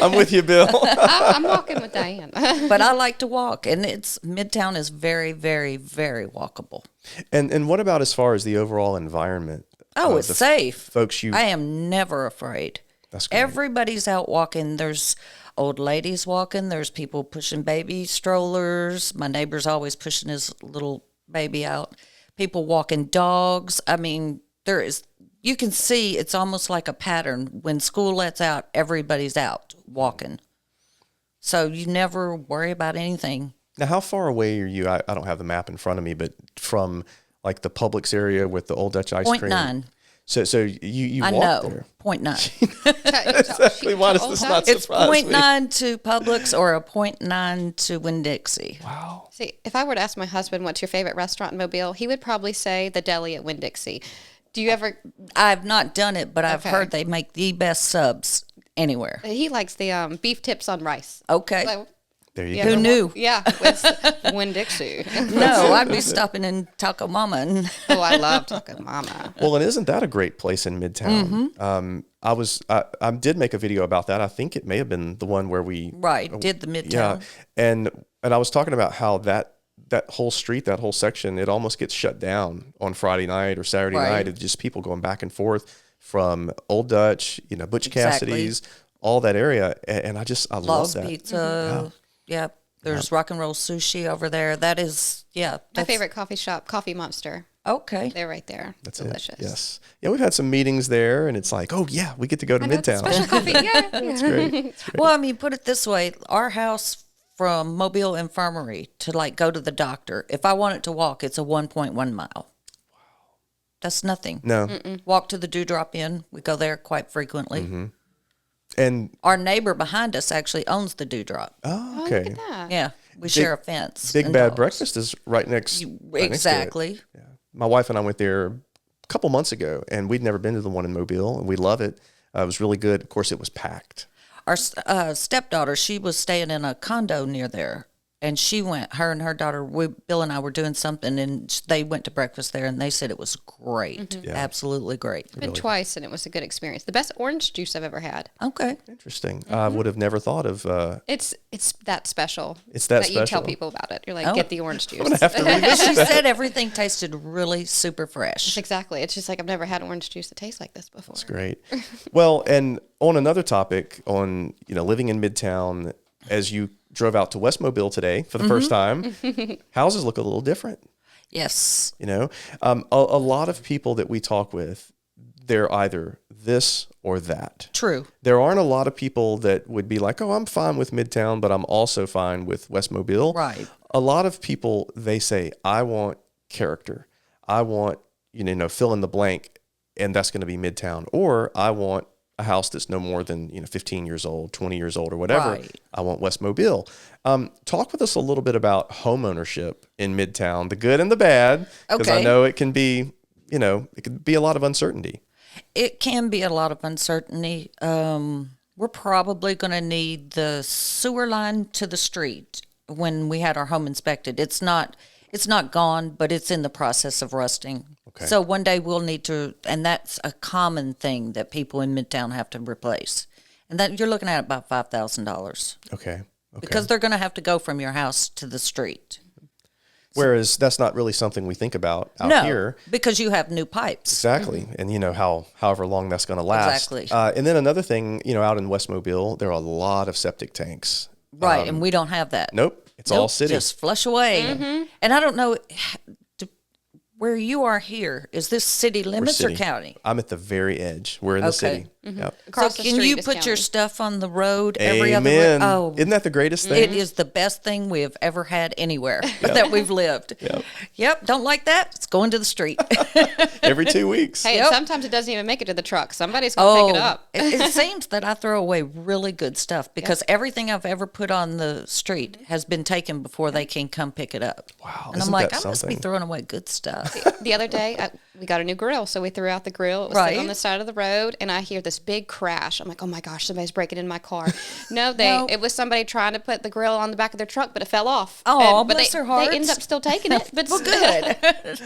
Speaker 1: I'm with you, Bill.
Speaker 7: I'm walking with Diane.
Speaker 10: But I like to walk, and Midtown is very, very, very walkable.
Speaker 1: And what about as far as the overall environment?
Speaker 10: Oh, it's safe.
Speaker 1: Folks,
Speaker 10: I am never afraid.
Speaker 1: That's great.
Speaker 10: Everybody's out walking. There's old ladies walking. There's people pushing baby strollers. My neighbor's always pushing his little baby out. People walking dogs. I mean, you can see it's almost like a pattern. When school lets out, everybody's out walking. So you never worry about anything.
Speaker 1: Now, how far away are you? I don't have the map in front of me, but from like the Publix area with the Old Dutch ice cream.
Speaker 10: 0.9.
Speaker 1: So you
Speaker 10: I
Speaker 1: walk
Speaker 10: know.
Speaker 1: there.
Speaker 10: 0.9.
Speaker 1: Exactly. Why does this not
Speaker 10: It's
Speaker 1: surprise me?
Speaker 10: 0.9 to Publix or a 0.9 to Winn-Dixie.
Speaker 1: Wow.
Speaker 7: See, if I were to ask my husband what's your favorite restaurant in Mobile, he would probably say the deli at Winn-Dixie. Do you ever?
Speaker 10: I've not done it, but I've
Speaker 7: Okay.
Speaker 10: heard they make the best subs anywhere.
Speaker 7: He likes the beef tips on rice.
Speaker 10: Okay.
Speaker 7: Like,
Speaker 1: There you
Speaker 7: yeah,
Speaker 1: go.
Speaker 10: Who knew?
Speaker 7: Yeah, with Winn-Dixie.
Speaker 10: No, I'd be stopping in Taco Mama. And
Speaker 7: Oh, I love Taco Mama.
Speaker 1: Well, and isn't that a great place in Midtown? I did make a video about that. I think it may have been the one where we
Speaker 10: did the Midtown.
Speaker 1: Yeah, and I was talking about how that whole street, that whole section, it almost gets shut down on Friday night or Saturday night. It's just people going back and forth from Old Dutch, Butch Cassidy's, all that area, and I love
Speaker 10: Love's
Speaker 1: that.
Speaker 10: Pizza. Yeah. There's Rock and Roll Sushi over there. That is,
Speaker 7: My favorite coffee shop, Coffee Monster.
Speaker 10: Okay.
Speaker 7: They're right there.
Speaker 1: That's
Speaker 7: delicious.
Speaker 1: It. Yes. Yeah, we've had some meetings there, and it's like, oh yeah, we get to go to Midtown.
Speaker 7: Special coffee. Yeah.
Speaker 1: It's great.
Speaker 10: Well, I mean, put it this way. Our house from Mobile Infirmary to like go to the doctor, if I wanted to walk, it's a 1.1 mile. Wow. That's nothing.
Speaker 1: No.
Speaker 10: Walk to the Dewdrop Inn. We go there quite frequently.
Speaker 1: Mm-hmm. And
Speaker 10: our neighbor behind us actually owns the Dewdrop.
Speaker 1: Oh, okay.
Speaker 7: Look at that.
Speaker 10: Yeah. We share a fence.
Speaker 1: Big
Speaker 10: and
Speaker 1: Bad
Speaker 10: dogs.
Speaker 1: Breakfast is right next.
Speaker 10: Exactly.
Speaker 1: Next to it. Yeah. My wife and I went there a couple months ago, and we'd never been to the one in Mobile, and we love it. It was really good. Of course, it was packed.
Speaker 10: Our stepdaughter, she was staying in a condo near there, and she went. Her and her daughter, Bill and I were doing something, and they went to breakfast there, and they said it was great, absolutely great.
Speaker 7: I've been twice, and it was a good experience. The best orange juice I've ever had.
Speaker 10: Okay,
Speaker 1: interesting. I would have never thought of.
Speaker 7: It's that special.
Speaker 1: It's that
Speaker 7: you tell
Speaker 1: special.
Speaker 7: people about it. You're like, get the orange juice.
Speaker 1: I'm gonna have to revisit
Speaker 10: she
Speaker 1: that.
Speaker 10: said everything tasted really super fresh.
Speaker 7: Exactly. It's just like I've never had orange juice that tastes like this before.
Speaker 1: That's great. Well, and on another topic, on living in Midtown, as you drove out to West Mobile today for the first time, houses look a little different.
Speaker 10: Yes.
Speaker 1: A lot of people that we talk with, they're either this or that.
Speaker 10: True.
Speaker 1: There aren't a lot of people that would be like, oh, I'm fine with Midtown, but I'm also fine with West Mobile.
Speaker 10: Right.
Speaker 1: A lot of people, they say, I want character. I want, fill in the blank, and that's going to be Midtown. Or I want a house that's no more than 15 years old, 20 years old, or whatever.
Speaker 10: Right.
Speaker 1: I want West Mobile. Talk with us a little bit about home ownership in Midtown, the good and the bad, because I know it can be, it can be a lot of uncertainty.
Speaker 10: It can be a lot of uncertainty. We're probably going to need the sewer line to the street when we had our home inspected. It's not gone, but it's in the process of rusting.
Speaker 1: Okay.
Speaker 10: So one day we'll need to, and that's a common thing that people in Midtown have to replace. And that you're looking at about $5,000.
Speaker 1: Okay.
Speaker 10: Because they're going to have to go from your house to the street.
Speaker 1: Whereas that's not really something we think about out here.
Speaker 10: Because you have new pipes.
Speaker 1: Exactly. And however long that's going to last.
Speaker 10: Exactly.
Speaker 1: And then another thing, out in West Mobile, there are a lot of septic tanks.
Speaker 10: Right. And we don't have that.
Speaker 1: Nope. It's all city.
Speaker 10: Just flush away.
Speaker 7: Mm-hmm.
Speaker 10: And I don't know where you are here. Is this city limits
Speaker 1: city.
Speaker 10: or county?
Speaker 1: I'm at the very edge. We're in the city.
Speaker 7: Mm-hmm.
Speaker 1: Yep.
Speaker 7: Across
Speaker 10: so
Speaker 7: the
Speaker 10: can you
Speaker 7: street is
Speaker 10: put your
Speaker 7: county.
Speaker 10: stuff on the road every other
Speaker 1: Amen.
Speaker 10: week? Oh,
Speaker 1: Isn't that the greatest thing?
Speaker 10: it is the best thing we have ever had anywhere that we've lived. Yep. Don't like that? It's going to the street.
Speaker 1: Every 2 weeks.
Speaker 7: Hey, and sometimes it doesn't even make it to the truck. Somebody's going to pick it up.
Speaker 10: It seems that I throw away really good stuff because everything I've ever put on the street has been taken before they can come pick it up.
Speaker 1: Wow.
Speaker 10: And I'm
Speaker 1: isn't
Speaker 10: like,
Speaker 1: that
Speaker 10: I must be
Speaker 1: something?
Speaker 10: throwing away good stuff.
Speaker 7: The other day, we got a new grill, so we threw out the grill. It was sitting on the side of the road, and I hear this big crash. I'm like, oh my gosh, somebody's breaking in my car. No, it was somebody trying to put the grill on the back of their truck, but it fell off.
Speaker 10: Oh,
Speaker 7: but
Speaker 10: bless their hearts.
Speaker 7: They ended up still taking it. But
Speaker 10: Well, good.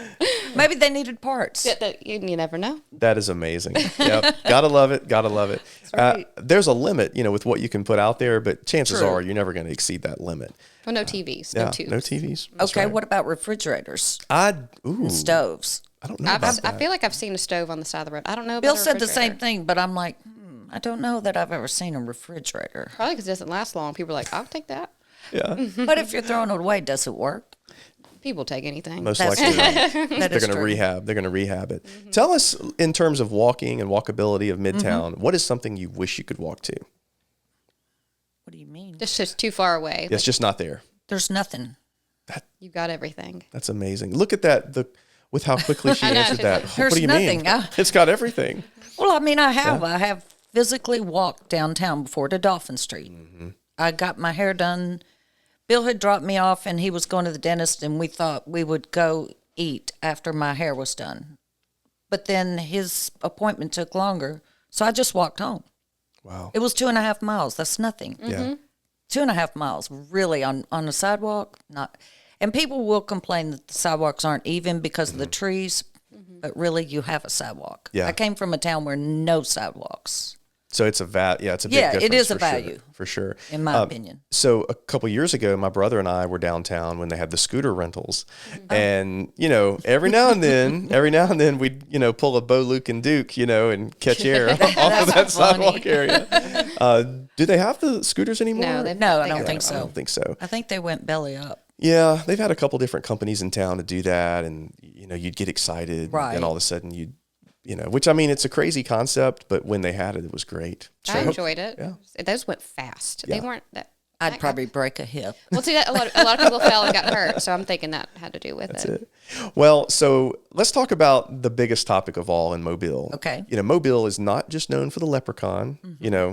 Speaker 10: Maybe they needed parts.
Speaker 7: You never know.
Speaker 1: That is amazing. Yep. Gotta love it. Gotta love it.
Speaker 10: right.
Speaker 1: There's a limit, with what you can put out there, but chances
Speaker 10: True.
Speaker 1: are you're never going to exceed that limit.
Speaker 7: Well, no TVs,
Speaker 1: Yeah,
Speaker 7: no tubes.
Speaker 1: no TVs. That's
Speaker 10: Okay,
Speaker 1: right.
Speaker 10: what about refrigerators
Speaker 1: Ooh.
Speaker 10: and stoves?
Speaker 1: I don't know about that.
Speaker 7: I feel like I've seen a stove on the side of the road. I don't know.
Speaker 10: Bill
Speaker 7: about a
Speaker 10: said the same
Speaker 7: refrigerator.
Speaker 10: thing, but I'm like, I don't know that I've ever seen a refrigerator.
Speaker 7: Probably because it doesn't last long. People are like, I'll take that.
Speaker 1: Yeah.
Speaker 10: But if you're throwing it away, does it work?
Speaker 7: People take anything.
Speaker 1: Most
Speaker 10: That's
Speaker 1: likely
Speaker 10: true.
Speaker 1: they're going to rehab. They're going to rehab it. Tell us, in terms of walking and walkability of Midtown, what is something you wish you could walk to?
Speaker 10: What do you mean?
Speaker 7: It's just too far away.
Speaker 1: It's just not there.
Speaker 10: There's nothing.
Speaker 7: You've got everything.
Speaker 1: That's amazing. Look at that. With how quickly she
Speaker 7: I know,
Speaker 1: answered
Speaker 7: she's
Speaker 1: that.
Speaker 7: like,
Speaker 10: There's
Speaker 1: What do you
Speaker 10: nothing.
Speaker 1: mean? It's got everything.
Speaker 10: Well, I mean, I have physically walked downtown before to Dolphin Street. I got my hair done. Bill had dropped me off, and he was going to the dentist, and we thought we would go eat after my hair was done. But then his appointment took longer, so I just walked home.
Speaker 1: Wow.
Speaker 10: It was 2.5 miles. That's nothing.
Speaker 1: Yeah.
Speaker 10: 2.5 miles, really, on the sidewalk. Not, and people will complain that the sidewalks aren't even because of the trees, but really, you have a sidewalk.
Speaker 1: Yeah.
Speaker 10: I came from a town where no sidewalks.
Speaker 1: So it's a it's a big
Speaker 10: Yeah,
Speaker 1: difference.
Speaker 10: it is a
Speaker 1: for sure,
Speaker 10: value.
Speaker 1: for sure.
Speaker 10: In my opinion.
Speaker 1: So a couple years ago, my brother and I were downtown when they had the scooter rentals, and every now and then we'd pull a Bo, Luke, and Duke, and catch air off of that sidewalk area. Do they have the scooters anymore?
Speaker 7: No,
Speaker 10: I don't think so.
Speaker 1: I don't think so.
Speaker 10: I think they went belly up.
Speaker 1: Yeah, they've had a couple different companies in town to do that, and you'd get excited,
Speaker 10: Right.
Speaker 1: and all of a sudden you'd. Which, I mean, it's a crazy concept, but when they had it, it was great.
Speaker 7: I enjoyed it.
Speaker 1: Yeah.
Speaker 7: Those went fast.
Speaker 1: Yeah.
Speaker 7: They weren't that.
Speaker 10: I'd probably break a hip.
Speaker 7: Well, see, that a lot of people fell and got hurt, so I'm thinking that had to do with
Speaker 1: That's
Speaker 7: it.
Speaker 1: it. Well, so let's talk about the biggest topic of all in Mobile.
Speaker 10: Okay.
Speaker 1: Mobile is not just known for the leprechaun,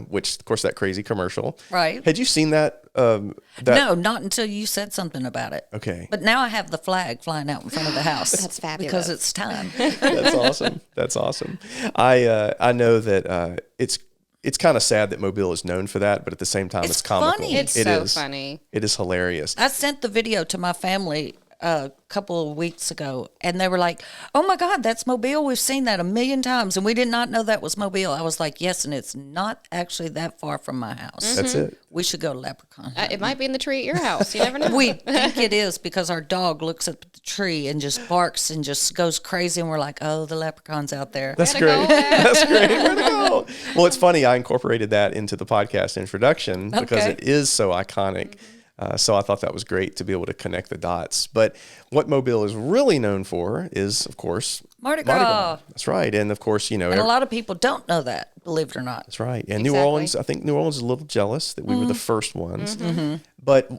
Speaker 1: which, of course, that crazy commercial.
Speaker 10: Right.
Speaker 1: Had you seen that?
Speaker 10: No, not until you said something about it.
Speaker 1: Okay.
Speaker 10: But now I have the flag flying out in front of the house.
Speaker 7: That's fabulous.
Speaker 10: Because it's time.
Speaker 1: That's awesome. That's awesome. I know that it's kind of sad that Mobile is known for that, but at the same time, it's comical.
Speaker 10: funny.
Speaker 7: It's so funny.
Speaker 1: It is hilarious.
Speaker 10: I sent the video to my family a couple of weeks ago, and they were like, "Oh my God, that's Mobile. We've seen that 1,000,000 times, and we did not know that was Mobile." I was like, "Yes, and it's not actually that far from my house.
Speaker 1: That's it.
Speaker 10: We should go to Leprechaun."
Speaker 7: It might be in the tree at your house. You never know.
Speaker 10: We think it is because our dog looks at the tree and just barks and just goes crazy, and we're like, "Oh, the leprechaun's out there."
Speaker 1: That's great. That's great. Where to go? Well, it's funny. I incorporated that into the podcast introduction because it is so iconic. So I thought that was great to be able to connect the dots. But what Mobile is really known for is, of course,
Speaker 10: Mardi Gras.
Speaker 1: That's right. And of course,
Speaker 10: And a lot of people don't know that, believe it or not.
Speaker 1: that's right. And New Orleans, I think New Orleans is a little jealous that we were the first ones. But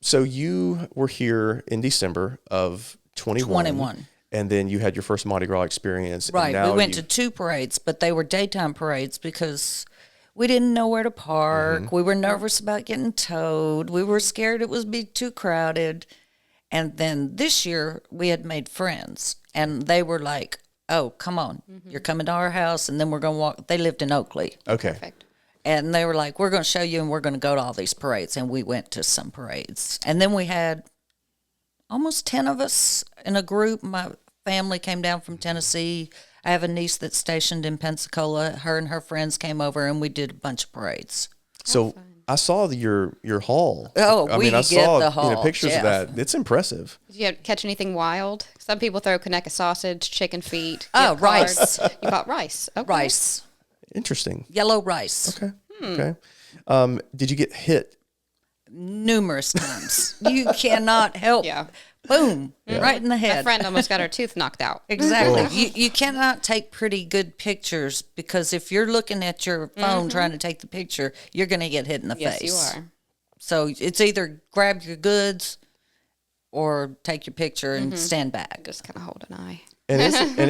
Speaker 1: so you were here in December of 21. And then you had your first Mardi Gras experience.
Speaker 10: Right.
Speaker 1: And now
Speaker 10: We went to 2 parades, but they were daytime parades because we didn't know where to park. We were nervous about getting towed. We were scared it would be too crowded. And then this year we had made friends, and they were like, "Oh, come on. You're coming to our house, and then we're going to walk." They lived in Oakley.
Speaker 1: Okay.
Speaker 7: Perfect.
Speaker 10: And they were like, "We're going to show you, and we're going to go to all these parades." And we went to some parades. And then we had almost 10 of us in a group. My family came down from Tennessee. I have a niece that's stationed in Pensacola. Her and her friends came over, and we did a bunch of parades.
Speaker 1: So I saw your haul.
Speaker 10: Oh,
Speaker 1: I
Speaker 10: we
Speaker 1: mean, I
Speaker 10: get
Speaker 1: saw
Speaker 10: the haul,
Speaker 1: pictures of
Speaker 10: Jeff.
Speaker 1: that. It's impressive.
Speaker 7: Did you catch anything wild? Some people throw Conecuh sausage, chicken feet.
Speaker 10: Oh,
Speaker 7: gift
Speaker 10: rice.
Speaker 7: cards. You got rice. Okay.
Speaker 10: Rice.
Speaker 1: Interesting.
Speaker 10: Yellow rice.
Speaker 1: Okay. Okay. Did you get hit?
Speaker 10: Numerous times. You cannot help.
Speaker 7: Yeah.
Speaker 10: Boom. Right in the
Speaker 7: My
Speaker 10: head.
Speaker 7: friend almost got her tooth knocked out.
Speaker 10: Exactly. You cannot take pretty good pictures because if you're looking at your phone trying to take the picture, you're going to get hit in the
Speaker 7: Yes,
Speaker 10: face.
Speaker 7: you are.
Speaker 10: So it's either grab your goods or take your picture and stand back.
Speaker 7: Just kind of hold an eye.
Speaker 1: And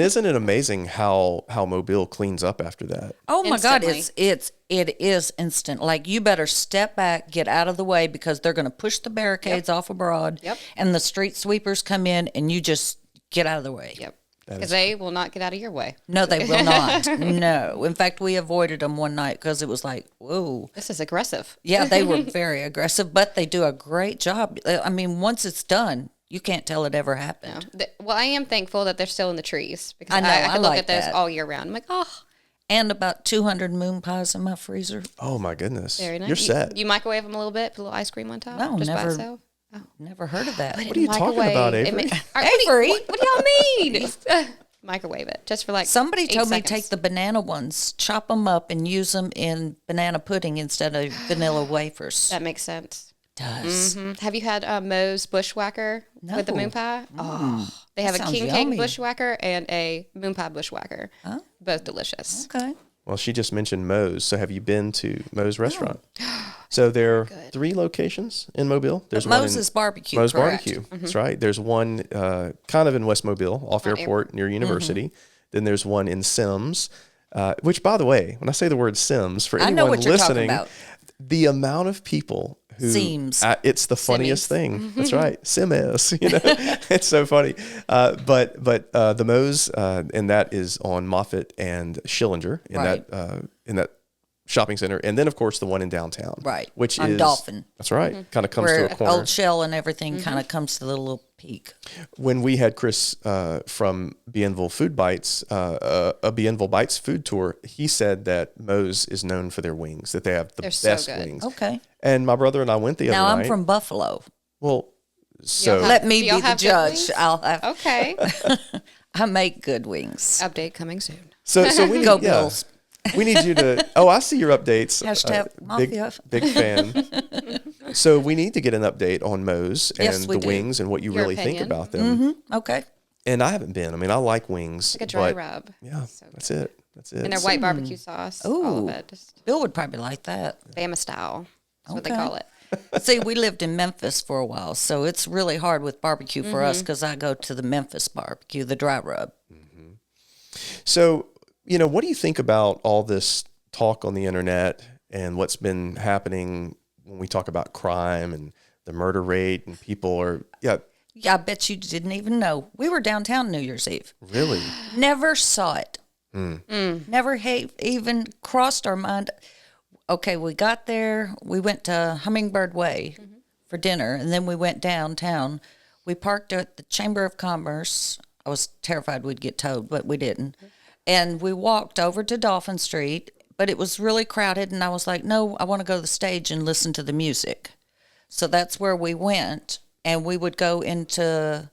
Speaker 1: isn't it amazing how Mobile cleans up after that?
Speaker 10: Oh my God,
Speaker 7: Instantly.
Speaker 10: it is instant. Like you better step back, get out of the way because they're going to push the barricades off of Broad,
Speaker 7: Yep.
Speaker 10: and the street sweepers come in, and you just get out of the way.
Speaker 7: Yep. Because they will not get out of your way.
Speaker 10: No, they will not. No. In fact, we avoided them one night because it was like, whoa.
Speaker 7: This is aggressive.
Speaker 10: Yeah, they were very aggressive, but they do a great job. I mean, once it's done, you can't tell it ever happened.
Speaker 7: Well, I am thankful that they're still in the trees because
Speaker 10: I know,
Speaker 7: I
Speaker 10: I
Speaker 7: could look
Speaker 10: like
Speaker 7: at those
Speaker 10: that.
Speaker 7: all year round. I'm like, oh,
Speaker 10: And about 200 moon pies in my freezer.
Speaker 1: Oh my goodness.
Speaker 7: very nice.
Speaker 1: You're set.
Speaker 7: You microwave them a little bit, put a little ice cream on top?
Speaker 10: No,
Speaker 7: just by
Speaker 10: never.
Speaker 7: itself?
Speaker 10: Never heard of that.
Speaker 1: What are you talking about, Avery?
Speaker 10: Avery?
Speaker 7: What do y'all mean? Microwave it just for like
Speaker 10: Somebody
Speaker 7: 8
Speaker 10: told me
Speaker 7: seconds.
Speaker 10: take the banana ones, chop them up, and use them in banana pudding instead of vanilla wafers.
Speaker 7: That makes sense.
Speaker 10: Does.
Speaker 7: Have you had Moe's Bushwhacker with the
Speaker 10: No.
Speaker 7: moon pie? Oh, they have
Speaker 10: That
Speaker 7: a
Speaker 10: sounds
Speaker 7: king
Speaker 10: yummy.
Speaker 7: cake Bushwhacker and a moon pie Bushwhacker. Both delicious.
Speaker 10: Okay.
Speaker 1: Well, she just mentioned Moe's. So have you been to Moe's restaurant? So there are 3 locations in Mobile. There's one
Speaker 10: Moe's
Speaker 1: in
Speaker 10: is barbecue,
Speaker 1: Moe's
Speaker 10: correct?
Speaker 1: Barbecue. That's right. There's one kind of in West Mobile, off airport near University. Then there's one in Sims, which, by the way, when I say the word Sims, for
Speaker 10: I
Speaker 1: anyone
Speaker 10: know what you're talking
Speaker 1: listening,
Speaker 10: about.
Speaker 1: the amount of people who
Speaker 10: Seams.
Speaker 1: It's the funniest thing. That's right. Sims. It's so funny. But the Moe's and that is on Moffett and Schillinger in that shopping center, and then of course the one in downtown,
Speaker 10: Right.
Speaker 1: Which
Speaker 10: On
Speaker 1: is
Speaker 10: Dolphin.
Speaker 1: That's right. Kind of comes
Speaker 10: Where
Speaker 1: to a corner.
Speaker 10: Old Shell and everything kind of comes to the little peak.
Speaker 1: When we had Chris from Bienville Food Bites, a Bienville Bites food tour, he said that Moe's is known for their wings, that they have the
Speaker 7: They're so
Speaker 1: best
Speaker 7: good.
Speaker 1: wings.
Speaker 10: Okay.
Speaker 1: And my brother and I went the
Speaker 10: Now
Speaker 1: other
Speaker 10: I'm
Speaker 1: night.
Speaker 10: from Buffalo.
Speaker 1: Well, so
Speaker 7: have-
Speaker 10: Let me
Speaker 7: do
Speaker 10: be
Speaker 7: y'all
Speaker 10: the
Speaker 7: have good
Speaker 10: judge.
Speaker 7: wings?
Speaker 10: I'll have.
Speaker 7: Okay.
Speaker 10: I make good wings.
Speaker 7: Update coming soon.
Speaker 1: so we need,
Speaker 10: Go Bills.
Speaker 1: We need you to. Oh, I see your updates.
Speaker 10: Hashtag Mafia.
Speaker 1: Big fan. So we need to get an update on Moe's and
Speaker 10: Yes, we
Speaker 1: the
Speaker 10: do.
Speaker 1: wings and what you
Speaker 7: Your
Speaker 1: really think
Speaker 7: opinion.
Speaker 1: about them.
Speaker 10: Okay.
Speaker 1: And I haven't been. I mean, I like wings.
Speaker 7: Like a dry
Speaker 1: but
Speaker 7: rub.
Speaker 1: Yeah,
Speaker 7: So
Speaker 1: that's it. That's it.
Speaker 7: And their white barbecue sauce. All of
Speaker 10: Ooh.
Speaker 7: it. Just
Speaker 10: Bill would probably like that.
Speaker 7: Bama style. That's what they
Speaker 10: Okay.
Speaker 7: call it.
Speaker 10: See, we lived in Memphis for a while, so it's really hard with barbecue for us because I go to the Memphis barbecue, the dry rub.
Speaker 1: So, what do you think about all this talk on the internet and what's been happening when we talk about crime and the murder rate and people are,
Speaker 10: Yeah, I bet you didn't even know. We were downtown New Year's Eve.
Speaker 1: really?
Speaker 10: Never saw it. Never even crossed our mind. Okay, we got there. We went to Hummingbird Way for dinner, and then we went downtown. We parked at the Chamber of Commerce. I was terrified we'd get towed, but we didn't. And we walked over to Dolphin Street, but it was really crowded, and I was like, no, I want to go to the stage and listen to the music. So that's where we went, and we would go into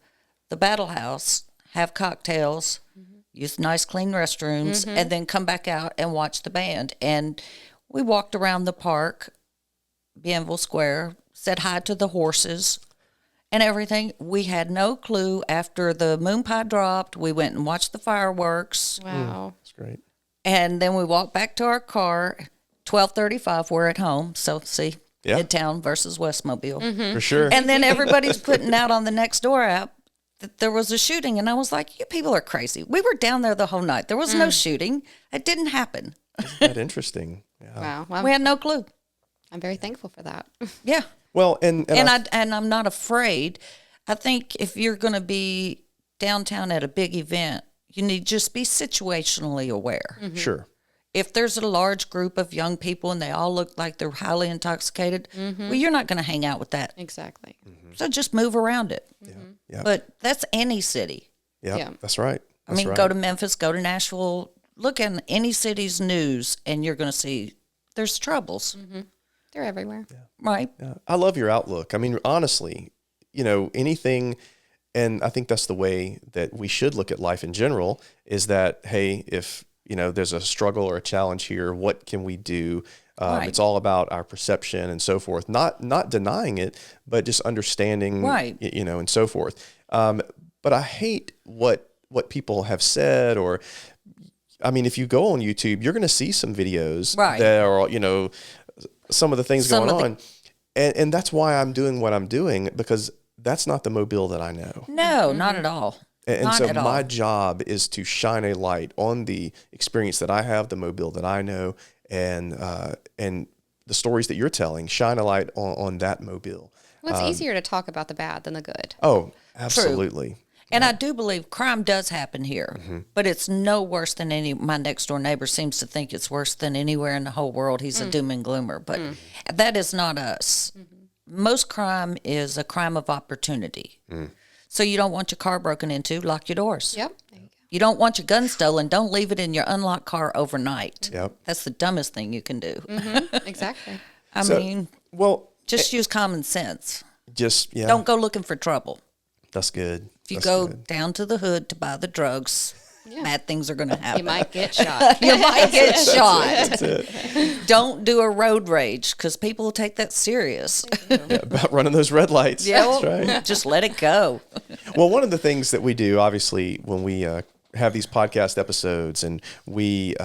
Speaker 10: the Battle House, have cocktails, use nice clean restrooms, and then come back out and watch the band. And we walked around the park, Bienville Square, said hi to the horses and everything. We had no clue. After the moon pie dropped, we went and watched the fireworks.
Speaker 7: Wow.
Speaker 1: That's great.
Speaker 10: And then we walked back to our car. 12:35, we're at home. So see,
Speaker 1: Yeah.
Speaker 10: Midtown versus West Mobile.
Speaker 1: For sure.
Speaker 10: And then everybody's putting out on the next door app that there was a shooting. And I was like, you people are crazy. We were down there the whole night. There was no shooting. It didn't happen.
Speaker 1: Isn't that interesting? Yeah.
Speaker 7: Wow. Well,
Speaker 10: We had no clue.
Speaker 7: I'm very thankful for that.
Speaker 10: Yeah.
Speaker 1: Well, and
Speaker 10: I'm not afraid. I think if you're going to be downtown at a big event, you need to just be situationally aware.
Speaker 1: sure.
Speaker 10: If there's a large group of young people and they all look like they're highly intoxicated, well, you're not going to hang out with that.
Speaker 7: Exactly.
Speaker 10: So just move around it.
Speaker 1: Yeah.
Speaker 10: But that's any city.
Speaker 7: Yeah.
Speaker 1: That's right.
Speaker 10: I mean, go to Memphis, go to Nashville, look at any city's news, and you're going to see there's troubles,
Speaker 7: They're everywhere.
Speaker 10: right?
Speaker 1: Yeah. I love your outlook. I mean, honestly, anything, and I think that's the way that we should look at life in general, is that, hey, if, there's a struggle or a challenge here, what can we do?
Speaker 10: Right.
Speaker 1: It's all about our perception and so forth, not denying it, but just understanding,
Speaker 10: Right.
Speaker 1: And so forth. But I hate what people have said, or, I mean, if you go on YouTube, you're going to see some videos
Speaker 10: Right.
Speaker 1: that are, some of the things
Speaker 10: Some
Speaker 1: going
Speaker 10: of
Speaker 1: on. And that's why I'm doing what I'm doing, because that's not the Mobile that I know.
Speaker 10: No, not at all.
Speaker 1: And
Speaker 10: Not
Speaker 1: so
Speaker 10: at all.
Speaker 1: my job is to shine a light on the experience that I have, the Mobile that I know, and the stories that you're telling. Shine a light on that Mobile.
Speaker 7: Well, it's easier to talk about the bad than the good.
Speaker 1: Oh, absolutely.
Speaker 10: And I do believe crime does happen here, but it's no worse than my next door neighbor seems to think it's worse than anywhere in the whole world. He's a doom and gloomer, but that is not us. Most crime is a crime of opportunity. So you don't want your car broken into, lock your doors.
Speaker 7: Yep. There you go.
Speaker 10: You don't want your gun stolen, don't leave it in your unlocked car overnight.
Speaker 1: Yep.
Speaker 10: That's the dumbest thing you can do.
Speaker 7: Exactly.
Speaker 10: I
Speaker 1: So,
Speaker 10: mean,
Speaker 1: well,
Speaker 10: just use common sense.
Speaker 1: Just, yeah.
Speaker 10: Don't go looking for trouble.
Speaker 1: That's good.
Speaker 10: If you go down to the hood to buy the drugs, bad things are going to happen.
Speaker 7: You might get shot.
Speaker 10: You might get shot.
Speaker 1: That's it.
Speaker 10: Don't do a road rage because people will take that serious.
Speaker 1: Yeah, about running those red lights.
Speaker 10: Yeah,
Speaker 1: That's right.
Speaker 10: just let it go.
Speaker 1: Well, one of the things that we do, obviously, when we have these podcast episodes and we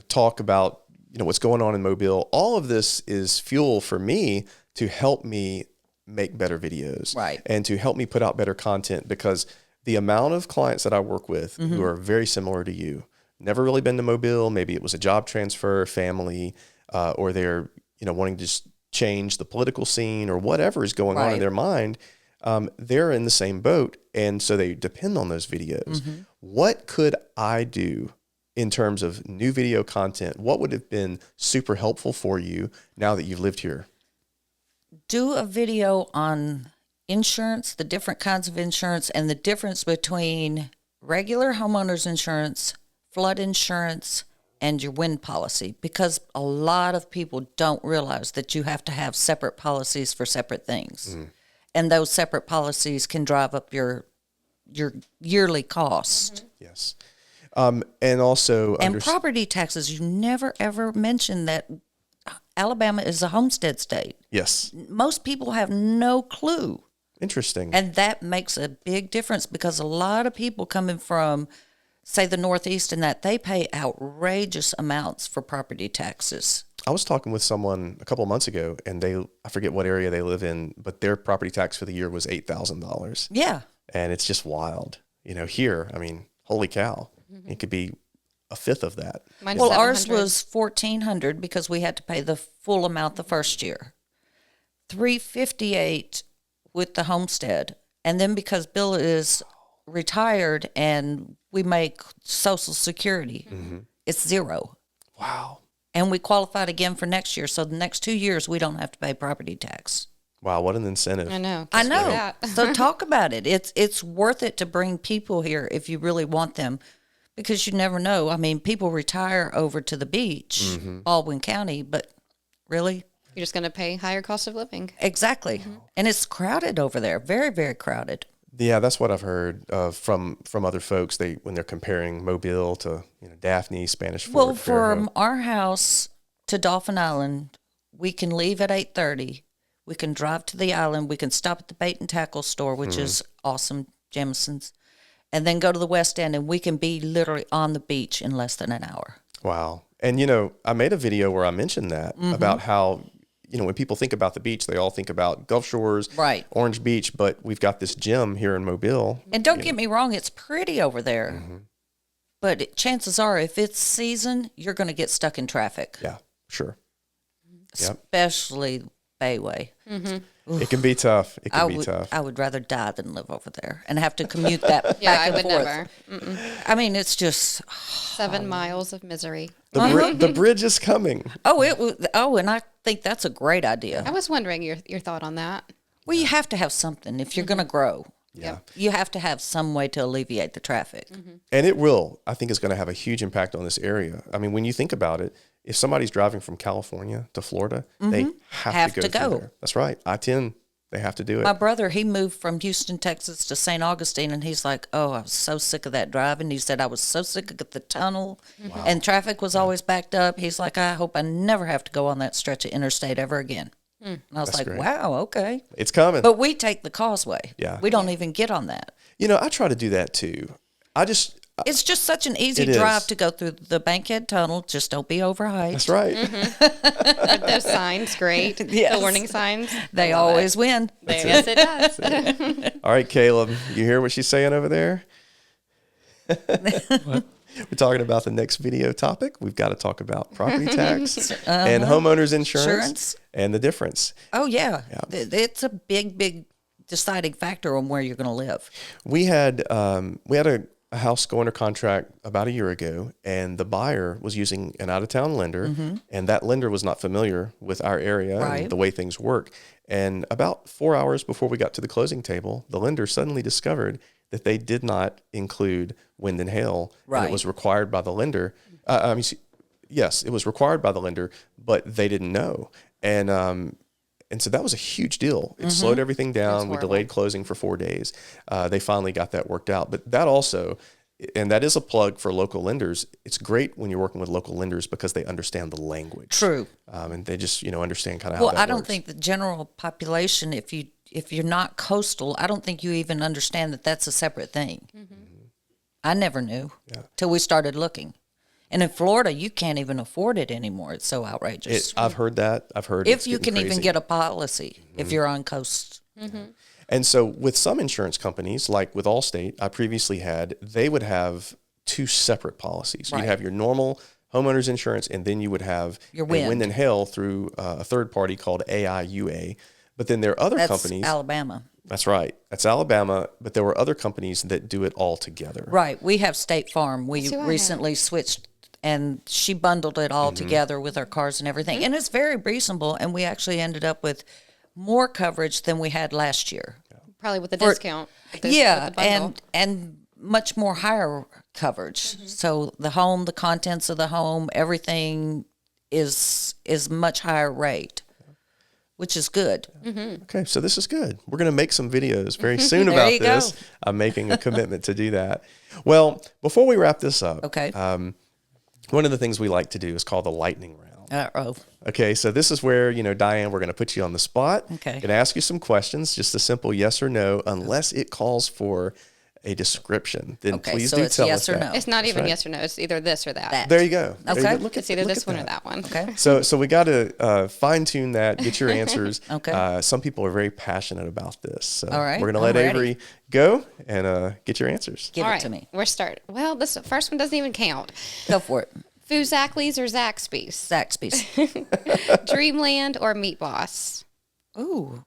Speaker 1: talk about what's going on in Mobile, all of this is fuel for me to help me make better videos,
Speaker 10: right,
Speaker 1: and to help me put out better content, because the amount of clients that I work with who are very similar to you, never really been to Mobile, maybe it was a job transfer, family, or they're wanting to just change the political scene or whatever is going on in their mind. They're in the same boat, and so they depend on those videos. What could I do in terms of new video content? What would have been super helpful for you now that you've lived here?
Speaker 10: Do a video on insurance, the different kinds of insurance, and the difference between regular homeowners insurance, flood insurance, and your wind policy, because a lot of people don't realize that you have to have separate policies for separate things. And those separate policies can drive up your yearly cost.
Speaker 1: Yes. And also...
Speaker 10: property taxes, you never, ever mention that Alabama is a homestead state.
Speaker 1: Yes.
Speaker 10: Most people have no clue.
Speaker 1: Interesting.
Speaker 10: And that makes a big difference, because a lot of people coming from, say, the Northeast and that, they pay outrageous amounts for property taxes.
Speaker 1: I was talking with someone a couple of months ago, and I forget what area they live in, but their property tax for the year was $8,000.
Speaker 10: Yeah.
Speaker 1: And it's just wild. Here, I mean, holy cow. It could be a fifth of that.
Speaker 10: Well, ours was $1,400 because we had to pay the full amount the first year. $358 with the homestead. And then because Bill is retired and we make Social Security, it's $0.
Speaker 1: Wow.
Speaker 10: And we qualified again for next year. So the next 2 years, we don't have to pay property tax.
Speaker 1: Wow, what an incentive.
Speaker 7: I know.
Speaker 10: I know. So talk about it. It's worth it to bring people here if you really want them, because you never know. I mean, people retire over to the beach, Baldwin County, but really?
Speaker 7: You're just going to pay higher cost of living.
Speaker 10: Exactly. And it's crowded over there. Very, very crowded.
Speaker 1: Yeah, that's what I've heard from other folks. When they're comparing Mobile to Daphne, Spanish Fort.
Speaker 10: Well, from our house to Dolphin Island, we can leave at 8:30. We can drive to the island. We can stop at the bait and tackle store, which is awesome, Jameson's, and then go to the West End, and we can be literally on the beach in less than an hour.
Speaker 1: Wow. And, I made a video where I mentioned that about how, when people think about the beach, they all think about Gulf Shores,
Speaker 10: right,
Speaker 1: Orange Beach, but we've got this gym here in Mobile.
Speaker 10: And don't get me wrong, it's pretty over there. But chances are, if it's season, you're going to get stuck in traffic.
Speaker 1: Yeah, sure.
Speaker 10: Especially Bayway.
Speaker 1: It can be tough. It can be tough.
Speaker 10: I would rather die than live over there and have to commute that
Speaker 7: Yeah,
Speaker 10: back and
Speaker 7: I would
Speaker 10: forth.
Speaker 7: never.
Speaker 10: I mean, it's just
Speaker 7: 7 miles of misery.
Speaker 1: The bridge is coming.
Speaker 10: and I think that's a great idea.
Speaker 7: I was wondering your thought on that.
Speaker 10: Well, you have to have something if you're going to grow.
Speaker 1: Yeah.
Speaker 10: You have to have some way to alleviate the traffic.
Speaker 1: And it will. I think it's going to have a huge impact on this area. I mean, when you think about it, if somebody's driving from California to Florida, they have to go through there. That's right. I-10, they have to do it.
Speaker 10: My brother, he moved from Houston, Texas to St. Augustine, and he's like, I was so sick of that driving. He said, I was so sick of the tunnel, and traffic was always backed up. He's like, I hope I never have to go on that stretch of interstate ever again. And I was like, great. Wow, okay.
Speaker 1: It's coming.
Speaker 10: But we take the causeway.
Speaker 1: Yeah.
Speaker 10: We don't even get on that.
Speaker 1: I try to do that too.
Speaker 10: It's just such an easy drive to go through the Bankhead Tunnel. Just don't be overhyped.
Speaker 1: That's right.
Speaker 7: Aren't those signs great?
Speaker 10: Yes.
Speaker 7: The warning signs?
Speaker 10: They always win.
Speaker 7: Yes, it does.
Speaker 1: All right, Caleb, you hear what she's saying over there? What? We're talking about the next video topic. We've got to talk about property tax and homeowners insurance and the difference.
Speaker 10: Oh, yeah. It's a big deciding factor on where you're going to live.
Speaker 1: We had a house go under contract about a year ago, and the buyer was using an out-of-town lender, and that lender was not familiar with our area and the way things work. And about 4 hours before we got to the closing table, the lender suddenly discovered that they did not include wind and hail.
Speaker 10: Right.
Speaker 1: And it was required by the lender. Yes, it was required by the lender, but they didn't know. And And so that was a huge deal. It slowed everything down. We
Speaker 7: horrible.
Speaker 1: delayed closing for 4 days. They finally got that worked out. But that also, and that is a plug for local lenders. It's great when you're working with local lenders because they understand the language.
Speaker 10: True.
Speaker 1: And they just, understand kind of how
Speaker 10: Well,
Speaker 1: that
Speaker 10: I don't
Speaker 1: works.
Speaker 10: think the general population, if you're not coastal, I don't think you even understand that that's a separate thing. I never knew till we started looking. And in Florida, you can't even afford it anymore. It's so outrageous.
Speaker 1: I've heard that. I've heard
Speaker 10: if
Speaker 1: it's
Speaker 10: you
Speaker 1: getting
Speaker 10: can even
Speaker 1: crazy.
Speaker 10: get a policy if you're on coast.
Speaker 1: And so with some insurance companies, like with Allstate, I previously had, they would have 2 separate policies.
Speaker 10: Right.
Speaker 1: You'd have your normal homeowner's insurance, and then you would have
Speaker 10: Your
Speaker 1: a
Speaker 10: wind.
Speaker 1: wind and hail through a third party called AIUA. But then there are other
Speaker 10: That's
Speaker 1: companies.
Speaker 10: Alabama.
Speaker 1: That's right. That's Alabama. But there were other companies that do it all together.
Speaker 10: Right. We have State Farm. We
Speaker 7: That's who I
Speaker 10: recently switched, and she bundled it all together with our cars and everything. And it's very reasonable, and we actually ended up with more coverage than we had last year.
Speaker 7: Probably with the discount. with with
Speaker 10: Yeah,
Speaker 7: the bundle.
Speaker 10: and much more higher coverage. So the home, the contents of the home, everything is much higher rate, which is good.
Speaker 1: Okay, so this is good. We're going to make some videos very soon
Speaker 10: There
Speaker 1: about
Speaker 10: you
Speaker 1: this.
Speaker 10: go.
Speaker 1: I'm making a commitment to do that. Well, before we wrap this up,
Speaker 10: Okay.
Speaker 1: one of the things we like to do is called the lightning round.
Speaker 10: Uh-oh.
Speaker 1: Okay, so this is where, Diane, we're going to put you on the spot.
Speaker 10: Okay.
Speaker 1: Going to ask you some questions, just a simple yes or no, unless it calls for a description. Then
Speaker 10: Okay,
Speaker 1: please
Speaker 10: so
Speaker 1: do
Speaker 10: it's
Speaker 1: tell
Speaker 10: yes
Speaker 1: us
Speaker 10: or
Speaker 1: that.
Speaker 10: no.
Speaker 7: It's not even
Speaker 1: right.
Speaker 7: yes or no. It's either this or that.
Speaker 1: There you go. There you
Speaker 10: Okay.
Speaker 1: go. Look
Speaker 7: It's
Speaker 1: at-
Speaker 7: either
Speaker 1: look
Speaker 7: this
Speaker 1: at
Speaker 7: one or that one.
Speaker 10: Okay.
Speaker 1: So we got to fine tune that, get your answers.
Speaker 10: Okay.
Speaker 1: Some people are very passionate about this. So
Speaker 10: All right,
Speaker 1: we're going to
Speaker 10: I'm
Speaker 1: let
Speaker 10: ready.
Speaker 1: Avery go and get your answers.
Speaker 10: Give
Speaker 7: All
Speaker 10: it
Speaker 7: right,
Speaker 10: to me.
Speaker 7: we're starting. Well, this first one doesn't even count.
Speaker 10: Go for it.
Speaker 7: Foozackley's or Zaxby's?
Speaker 10: Zaxby's.
Speaker 7: Dreamland or Meat Boss?
Speaker 10: Ooh.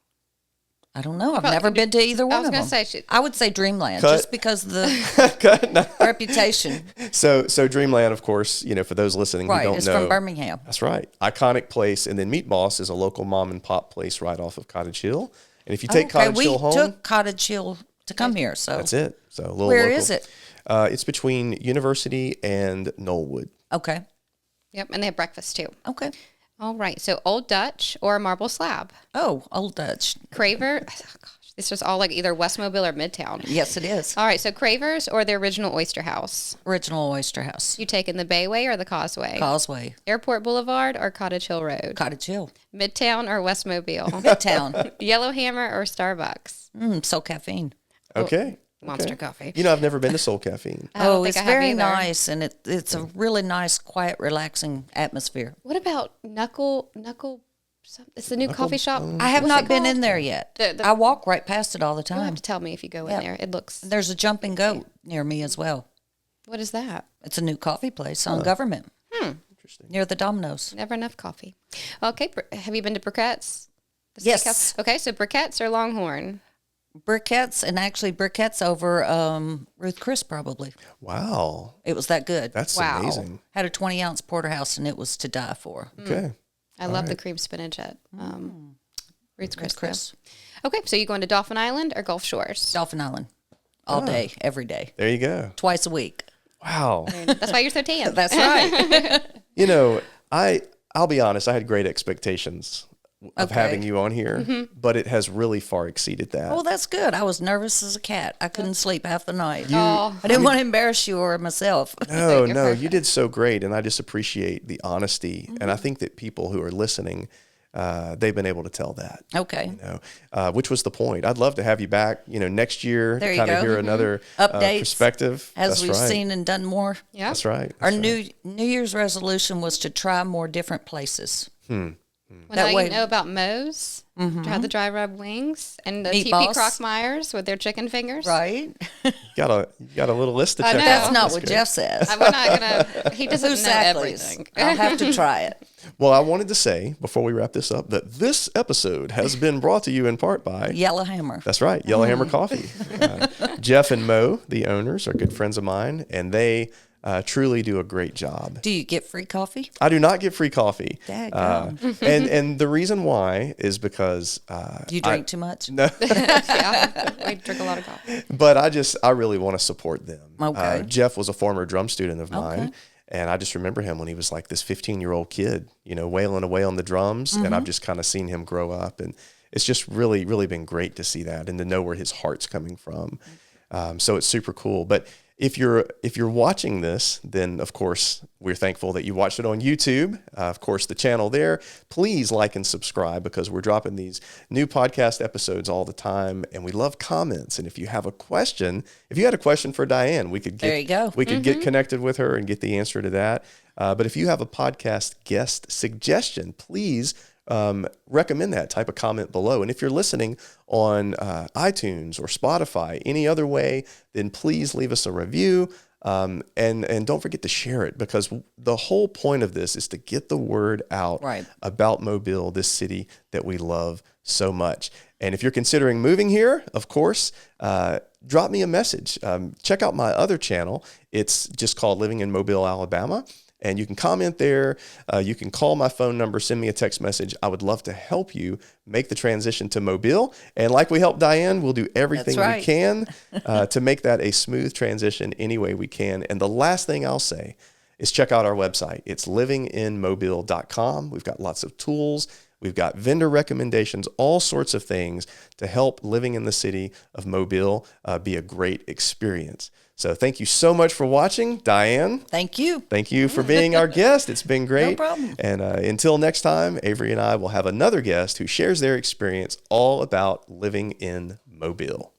Speaker 10: I don't know. I've
Speaker 7: Probably-
Speaker 10: never been to either one
Speaker 7: was
Speaker 10: of
Speaker 7: gonna
Speaker 10: them.
Speaker 7: say
Speaker 10: I would say Dreamland,
Speaker 1: Cut.
Speaker 10: just because of the reputation.
Speaker 1: So Dreamland, of course, for those listening who
Speaker 10: Right.
Speaker 1: don't
Speaker 10: It's
Speaker 1: know.
Speaker 10: from Birmingham.
Speaker 1: That's right. Iconic place. And then Meat Boss is a local mom and pop place right off of Cottage Hill. And if you take Cottage
Speaker 10: we
Speaker 1: Hill home,
Speaker 10: took Cottage Hill to come here. So
Speaker 1: that's it. So a little
Speaker 10: Where
Speaker 1: local.
Speaker 10: is it?
Speaker 1: It's between University and Knollwood.
Speaker 10: Okay.
Speaker 7: Yep, and they have breakfast too.
Speaker 10: Okay.
Speaker 7: All right, so Old Dutch or Marble Slab?
Speaker 10: Oh, Old Dutch.
Speaker 7: Craver. Oh, gosh, this is all like either Westmobile or Midtown.
Speaker 10: Yes, it is.
Speaker 7: All right, so Cravers or the original Oyster House?
Speaker 10: Original Oyster House.
Speaker 7: You taking the Bayway or the Causeway?
Speaker 10: Causeway.
Speaker 7: Airport Boulevard or Cottage Hill Road?
Speaker 10: Cottage Hill.
Speaker 7: Midtown or Westmobile?
Speaker 10: Midtown.
Speaker 7: Yellowhammer or Starbucks?
Speaker 10: So caffeine.
Speaker 1: Okay.
Speaker 7: Monster
Speaker 1: Okay.
Speaker 7: coffee.
Speaker 1: I've never been to Soul Caffeine.
Speaker 7: I don't
Speaker 10: Oh,
Speaker 7: think
Speaker 10: it's
Speaker 7: I have
Speaker 10: very
Speaker 7: either.
Speaker 10: nice, and it's a really nice, quiet, relaxing atmosphere.
Speaker 7: What about Knuckle? It's the new coffee shop.
Speaker 10: I have
Speaker 7: What's
Speaker 10: not
Speaker 7: it
Speaker 10: been
Speaker 7: called?
Speaker 10: in there yet.
Speaker 7: The-
Speaker 10: I walk right past it all the
Speaker 7: You'll have
Speaker 10: time.
Speaker 7: to tell me if you go
Speaker 10: Yeah.
Speaker 7: in there. It looks.
Speaker 10: There's a jumping goat near me as well.
Speaker 7: What is that?
Speaker 10: It's a new coffee place on Government.
Speaker 1: Interesting.
Speaker 10: Near the Domino's.
Speaker 7: Never enough coffee. Okay, have you been to Briquette's? The
Speaker 10: Yes.
Speaker 7: steakhouse? Okay, so Briquette's or Longhorn?
Speaker 10: Briquettes, and actually Briquettes over Ruth Chris probably.
Speaker 1: Wow.
Speaker 10: It was that good.
Speaker 1: That's
Speaker 7: Wow.
Speaker 1: amazing.
Speaker 10: Had a 20-ounce porterhouse, and it was to die for.
Speaker 1: Okay.
Speaker 7: I love the cream spinach at Ruth's Chris.
Speaker 10: Ruth Chris.
Speaker 7: Okay, so you going to Dolphin Island or Gulf Shores?
Speaker 10: Dolphin Island. All day, every day.
Speaker 1: There you go.
Speaker 10: Twice a week.
Speaker 1: Wow.
Speaker 7: That's why you're so tan.
Speaker 10: That's right.
Speaker 1: I'll be honest, I had great expectations of
Speaker 10: Okay.
Speaker 1: having you on here, but it has really far exceeded that.
Speaker 10: Well, that's good. I was nervous as a cat. I couldn't sleep half the night.
Speaker 7: Oh,
Speaker 10: I didn't want to embarrass you or myself.
Speaker 1: No,
Speaker 7: You're
Speaker 1: no, you
Speaker 7: perfect.
Speaker 1: did so great, and I just appreciate the honesty. And I think that people who are listening, they've been able to tell that.
Speaker 10: Okay.
Speaker 1: Which was the point. I'd love to have you back, next year
Speaker 10: There
Speaker 1: to
Speaker 10: you
Speaker 1: kind of
Speaker 10: go.
Speaker 1: hear another
Speaker 10: Updates
Speaker 1: perspective.
Speaker 10: As
Speaker 1: That's
Speaker 10: we've
Speaker 1: right.
Speaker 10: seen and done more.
Speaker 7: yeah.
Speaker 1: That's right.
Speaker 10: Our
Speaker 1: That's right.
Speaker 10: New Year's resolution was to try more different places.
Speaker 7: Well,
Speaker 10: That
Speaker 7: now
Speaker 10: way-
Speaker 7: you know about Moe's. Try the dry rub wings and the
Speaker 10: Meat
Speaker 7: TP
Speaker 10: Boss.
Speaker 7: Crock-Myers with their chicken fingers.
Speaker 10: Right?
Speaker 1: You got a little list to
Speaker 7: I
Speaker 1: check
Speaker 7: know.
Speaker 1: out.
Speaker 10: That's not what
Speaker 1: good.
Speaker 10: Jeff says.
Speaker 7: We're not gonna. He doesn't know
Speaker 10: Exactly.
Speaker 7: everything.
Speaker 10: I'll have to try it.
Speaker 1: Well, I wanted to say before we wrap this up that this episode has been brought to you in part by
Speaker 10: Yellowhammer.
Speaker 1: That's right, Yellowhammer Coffee. Jeff and Mo, the owners, are good friends of mine, and they truly do a great job.
Speaker 10: Do you get free coffee?
Speaker 1: I do not get free coffee,
Speaker 10: Daggone.
Speaker 1: and the reason why is because
Speaker 10: Do you drink too much?
Speaker 7: Yeah, we drink a lot of coffee.
Speaker 1: but I really want to support them.
Speaker 10: Okay.
Speaker 1: Jeff was a former drum student of mine, And I just remember him when he was like this 15-year-old kid, wailing away on the drums. And I've just kind of seen him grow up. And it's just really, really been great to see that and to know where his heart's coming from. So it's super cool. But if you're watching this, then of course we're thankful that you watched it on YouTube. Of course, the channel there. Please like and subscribe because we're dropping these new podcast episodes all the time, and we love comments. And if you have a question, if you had a question for Diane, we could get connected with her and get the answer to that. But if you have a podcast guest suggestion, please recommend that. Type a comment below. And if you're listening on iTunes or Spotify, any other way, then please leave us a review. And don't forget to share it, because the whole point of this is to get the word out about Mobile, this city that we love so much. And if you're considering moving here, of course, drop me a message. Check out my other channel. It's just called Living in Mobile, Alabama. And you can comment there. You can call my phone number, send me a text message. I would love to help you make the transition to Mobile. And like we helped Diane, we'll do everything we can to make that a smooth transition any way we can. And the last thing I'll say is check out our website. It's livinginmobile.com. We've got lots of tools. We've got vendor recommendations, all sorts of things to help living in the city of Mobile be a great experience. So thank you so much for watching, Diane.
Speaker 10: Thank you.
Speaker 1: Thank you for being our guest. It's been great.
Speaker 10: No problem.
Speaker 1: And until next time, Avery and I will have another guest who shares their experience all about living in Mobile.